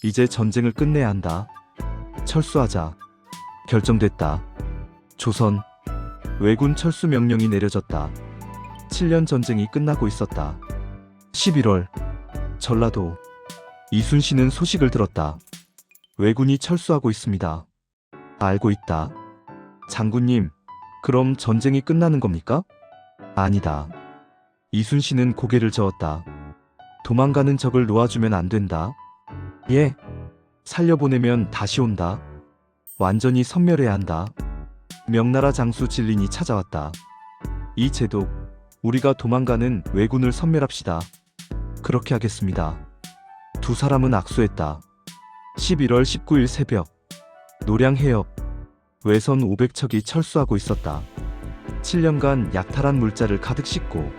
이제 전쟁을 끝내야 한다. 철수하자. 결정됐다. 조선 왜군 철수 명령이 내려졌다. 7년 전쟁이 끝나고 있었다. 11월 전라도. 이순신은 소식을 들었다. 왜군이 철수하고 있습니다. 알고 있다. 장군님, 그럼 전쟁이 끝나는 겁니까? 아니다. 이순신은 고개를 저었다. 도망가는 적을 놓아주면 안 된다. 예. 살려보내면 다시 온다. 완전히 섬멸해야 한다. 명나라 장수 진린이 찾아왔다. 이 제독, 우리가 도망가는 왜군을 섬멸합시다. 그렇게 하겠습니다. 두 사람은 악수했다. 11월 19일 새벽 노량 해협. 외선 500척이 철수하고 있었다. 7년간 약탈한 물자를 가득 싣고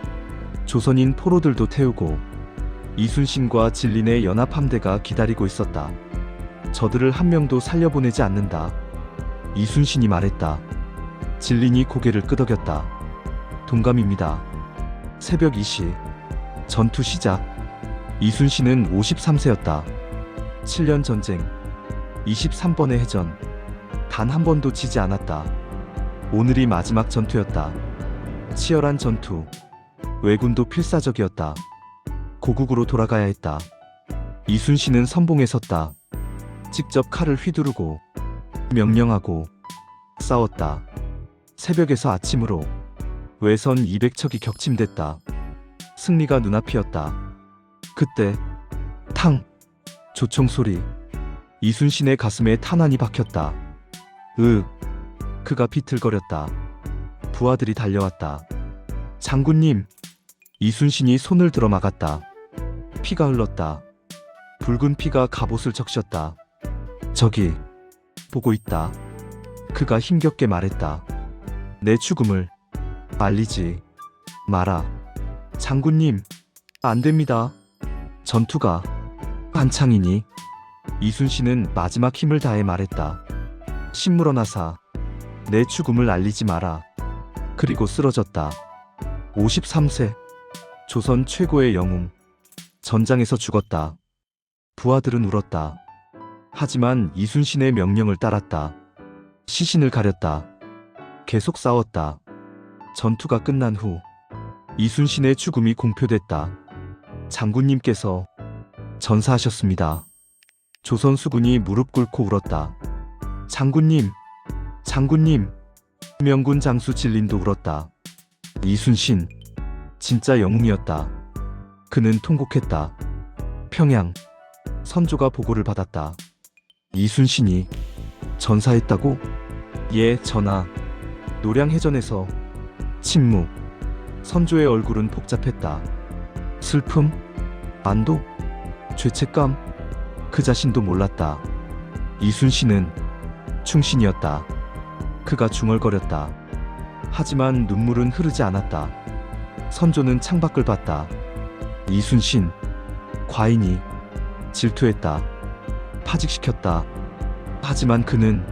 조선인 포로들도 태우고 이순신과 진린의 연합함대가 기다리고 있었다. 저들을 한 명도 살려보내지 않는다. 이순신이 말했다. 진린이 고개를 끄덕였다. 동감입니다. 새벽 2시 전투 시작. 이순신은 53세였다. 7년 전쟁 23번의 해전. 단 한 번도 지지 않았다. 오늘이 마지막 전투였다. 치열한 전투. 왜군도 필사적이었다. 고국으로 돌아가야 했다. 이순신은 선봉에 섰다. 직접 칼을 휘두르고 명령하고 싸웠다. 새벽에서 아침으로 외선 200척이 격침됐다. 승리가 눈앞이었다. 그때 탕! 조총 소리. 이순신의 가슴에 탄환이 박혔다. 그가 비틀거렸다. 부하들이 달려왔다. 장군님! 이순신이 손을 들어 막았다. 피가 흘렀다. 붉은 피가 갑옷을 적셨다. 저기 보고 있다. 그가 힘겹게 말했다. 내 죽음을 말리지 마라. 장군님, 안 됩니다. 전투가 한창이니. 이순신은 마지막 힘을 다해 말했다. 신물어나사, 내 죽음을 알리지 마라. 그리고 쓰러졌다. 53세 조선 최고의 영웅. 전장에서 죽었다. 부하들은 울었다. 하지만 이순신의 명령을 따랐다. 시신을 가렸다. 계속 싸웠다. 전투가 끝난 후 이순신의 죽음이 공표됐다. 장군님께서 전사하셨습니다. 조선 수군이 무릎 꿇고 울었다. 장군님, 장군님. 명군 장수 진린도 울었다. 이순신, 진짜 영웅이었다. 그는 통곡했다. 평양, 선조가 보고를 받았다. 이순신이 전사했다고? 예, 전하. 노량해전에서. 침묵. 선조의 얼굴은 복잡했다. 슬픔? 안도? 죄책감? 그 자신도 몰랐다. 이순신은 충신이었다. 그가 중얼거렸다. 하지만 눈물은 흐르지 않았다. 선조는 창밖을 봤다. 이순신, 과인이 질투했다. 파직시켰다. 하지만 그는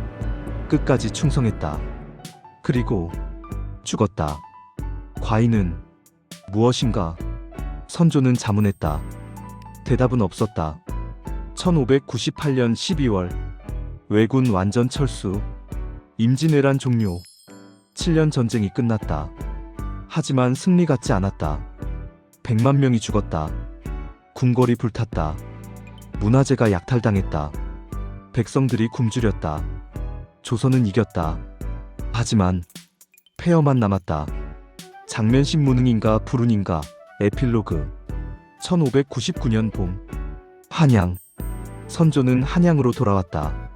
끝까지 충성했다. 그리고 죽었다. 과인은 무엇인가? 선조는 자문했다. 대답은 없었다. 1598년 12월 왜군 완전 철수, 임진왜란 종료. 7년 전쟁이 끝났다. 하지만 승리 같지 않았다. 100만 명이 죽었다. 궁궐이 불탔다. 문화재가 약탈당했다. 백성들이 굶주렸다. 조선은 이겼다. 하지만 폐허만 남았다. 장면신 무능인가 불운인가. 에필로그. 1599년 봄, 한양. 선조는 한양으로 돌아왔다.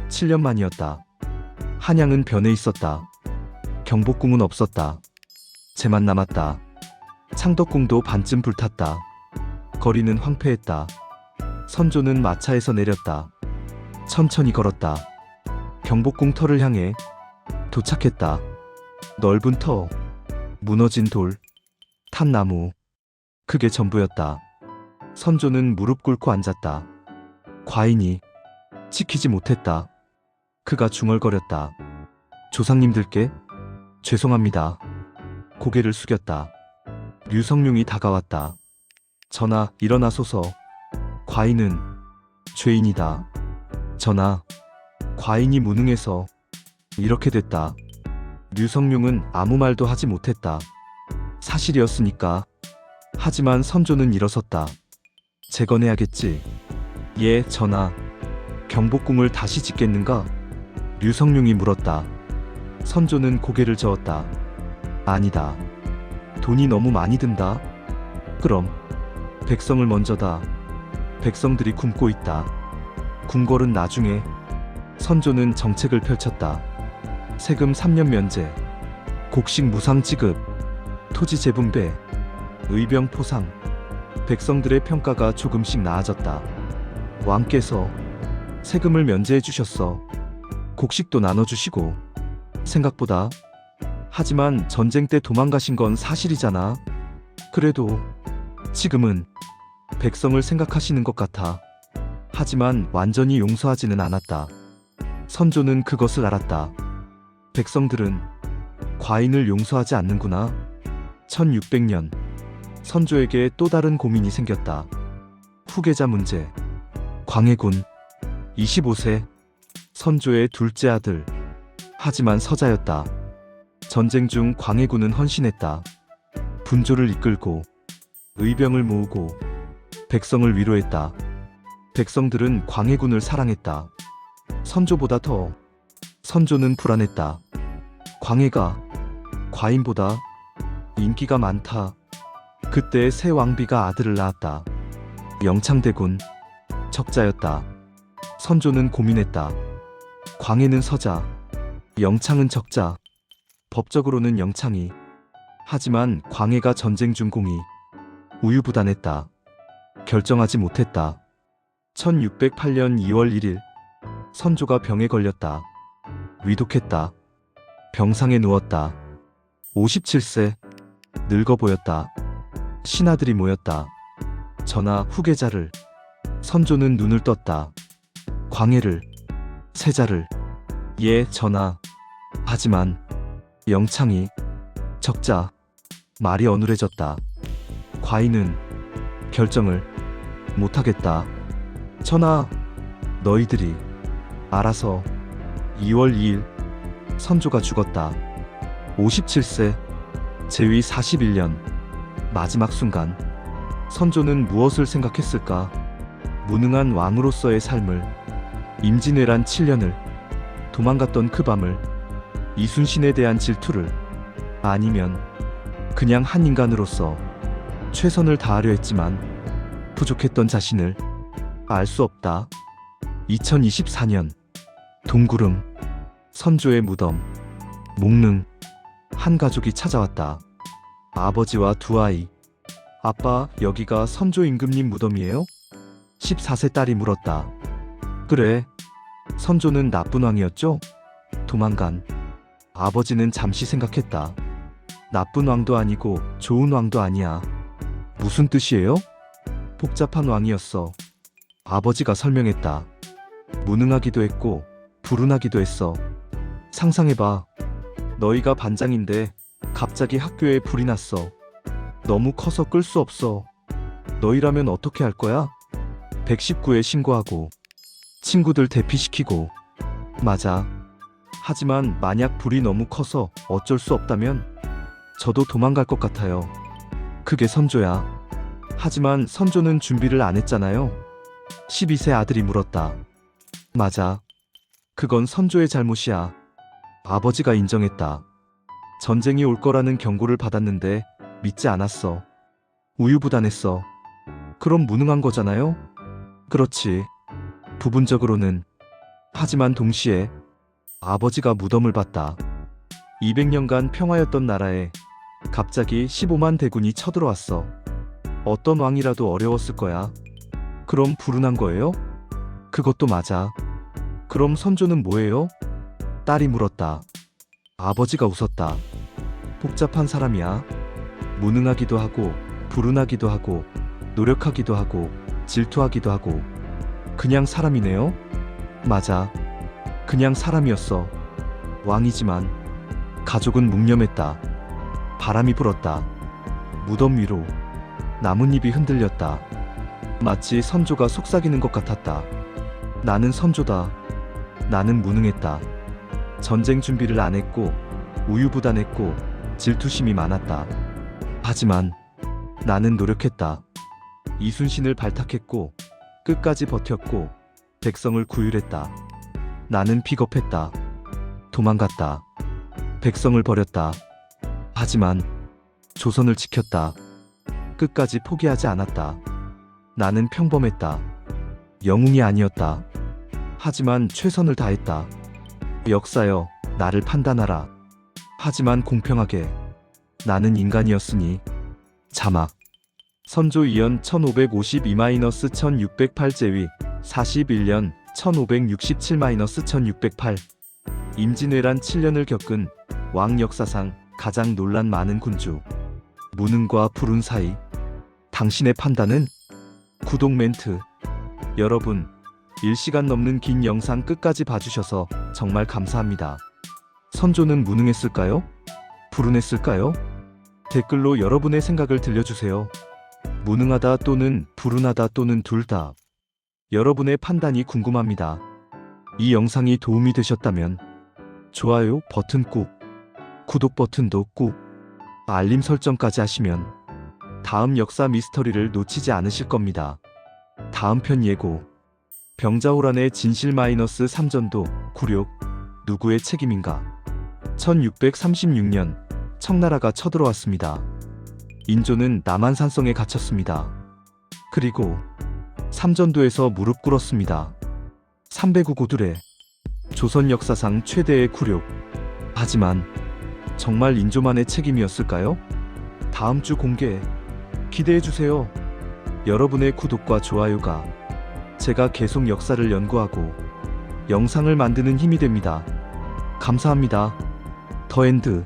7년 만이었다. 한양은 변해 있었다. 경복궁은 없었다. 재만 남았다. 창덕궁도 반쯤 불탔다. 거리는 황폐했다. 선조는 마차에서 내렸다. 천천히 걸었다. 경복궁 터를 향해 도착했다. 넓은 터, 무너진 돌, 탄 나무. 그게 전부였다. 선조는 무릎 꿇고 앉았다. 과인이 지키지 못했다. 그가 중얼거렸다. 조상님들께 죄송합니다. 고개를 숙였다. 류성룡이 다가왔다. 전하, 일어나소서. 과인은 죄인이다. 전하, 과인이 무능해서 이렇게 됐다. 류성룡은 아무 말도 하지 못했다. 사실이었으니까. 하지만 선조는 일어섰다. 재건해야겠지. 예, 전하. 경복궁을 다시 짓겠는가? 류성룡이 물었다. 선조는 고개를 저었다. 아니다. 돈이 너무 많이 든다. 그럼 백성을 먼저다. 백성들이 굶고 있다. 궁궐은 나중에. 선조는 정책을 펼쳤다. 세금 3년 면제, 곡식 무상 지급, 토지 재분배, 의병 포상. 백성들의 평가가 조금씩 나아졌다. 왕께서 세금을 면제해 주셨어. 곡식도 나눠주시고. 생각보다. 하지만 전쟁 때 도망가신 건 사실이잖아. 그래도 지금은 백성을 생각하시는 것 같아. 하지만 완전히 용서하지는 않았다. 선조는 그것을 알았다. 백성들은 과인을 용서하지 않는구나. 1600년 선조에게 또 다른 고민이 생겼다. 후계자 문제. 광해군 25세 선조의 둘째 아들. 하지만 서자였다. 전쟁 중 광해군은 헌신했다. 분조를 이끌고 의병을 모으고 백성을 위로했다. 백성들은 광해군을 사랑했다. 선조보다 더. 선조는 불안했다. 광해가 과인보다 인기가 많다. 그때 새 왕비가 아들을 낳았다. 영창대군 적자였다. 선조는 고민했다. 광해는 서자, 영창은 적자. 법적으로는 영창이. 하지만 광해가 전쟁 중 공이. 우유부단했다. 결정하지 못했다. 1608년 2월 1일 선조가 병에 걸렸다. 위독했다. 병상에 누웠다. 57세. 늙어 보였다. 신하들이 모였다. 전하, 후계자를. 선조는 눈을 떴다. 광해를. 세자를. 예, 전하. 하지만 영창이. 적자. 말이 어눌해졌다. 과인은 결정을 못하겠다. 전하, 너희들이 알아서. 2월 2일 선조가 죽었다. 57세. 재위 41년. 마지막 순간 선조는 무엇을 생각했을까? 무능한 왕으로서의 삶을, 임진왜란 7년을, 도망갔던 그 밤을, 이순신에 대한 질투를, 아니면 그냥 한 인간으로서 최선을 다하려 했지만 부족했던 자신을. 알 수 없다. 2024년 동구릉 선조의 무덤. 목릉. 한 가족이 찾아왔다. 아버지와 두 아이. 아빠, 여기가 선조 임금님 무덤이에요? 14세 딸이 물었다. 그래, 선조는 나쁜 왕이었죠? 도망간. 아버지는 잠시 생각했다. 나쁜 왕도 아니고 좋은 왕도 아니야. 무슨 뜻이에요? 복잡한 왕이었어. 아버지가 설명했다. 무능하기도 했고 불운하기도 했어. 상상해봐. 너희가 반장인데 갑자기 학교에 불이 났어. 너무 커서 끌 수 없어. 너희라면 어떻게 할 거야? 119에 신고하고 친구들 대피시키고. 맞아. 하지만 만약 불이 너무 커서 어쩔 수 없다면 저도 도망갈 것 같아요. 그게 선조야. 하지만 선조는 준비를 안 했잖아요. 12세 아들이 물었다. 맞아. 그건 선조의 잘못이야. 아버지가 인정했다. 전쟁이 올 거라는 경고를 받았는데 믿지 않았어. 우유부단했어. 그럼 무능한 거잖아요? 그렇지. 부분적으로는. 하지만 동시에 아버지가 무덤을 봤다. 200년간 평화였던 나라에 갑자기 15만 대군이 쳐들어왔어. 어떤 왕이라도 어려웠을 거야. 그럼 불운한 거예요? 그것도 맞아. 그럼 선조는 뭐예요? 딸이 물었다. 아버지가 웃었다. 복잡한 사람이야. 무능하기도 하고 불운하기도 하고 노력하기도 하고 질투하기도 하고 그냥 사람이네요? 맞아. 그냥 사람이었어. 왕이지만 가족은 묵념했다. 바람이 불었다. 무덤 위로 나뭇잎이 흔들렸다. 마치 선조가 속삭이는 것 같았다. 나는 선조다. 나는 무능했다. 전쟁 준비를 안 했고 우유부단했고 질투심이 많았다. 하지만 나는 노력했다. 이순신을 발탁했고 끝까지 버텼고 백성을 구휼했다. 나는 비겁했다. 도망갔다. 백성을 버렸다. 하지만 조선을 지켰다. 끝까지 포기하지 않았다. 나는 평범했다. 영웅이 아니었다. 하지만 최선을 다했다. 역사여, 나를 판단하라. 하지만 공평하게. 나는 인간이었으니. 자막. 선조 2년 1552-1608 제위 41년 1567-1608 임진왜란 7년을 겪은 왕 역사상 가장 논란 많은 군주. 무능과 불운 사이. 당신의 판단은? 구독 멘트. 여러분, 1시간 넘는 긴 영상 끝까지 봐주셔서 정말 감사합니다. 선조는 무능했을까요? 불운했을까요? 댓글로 여러분의 생각을 들려주세요. 무능하다 또는 불운하다 또는 둘 다. 여러분의 판단이 궁금합니다. 이 영상이 도움이 되셨다면 좋아요 버튼 꾹, 구독 버튼도 꾹, 알림 설정까지 하시면 다음 역사 미스터리를 놓치지 않으실 겁니다. 다음 편 예고. 병자호란의 진실 -3전도 굴욕. 누구의 책임인가? 1636년 청나라가 쳐들어왔습니다. 인조는 남한산성에 갇혔습니다. 그리고 삼전도에서 무릎 꿇었습니다. 300구 고들의 조선 역사상 최대의 굴욕. 하지만 정말 인조만의 책임이었을까요? 다음 주 공개 기대해주세요. 여러분의 구독과 좋아요가 제가 계속 역사를 연구하고 영상을 만드는 힘이 됩니다. 감사합니다. 더 엔드.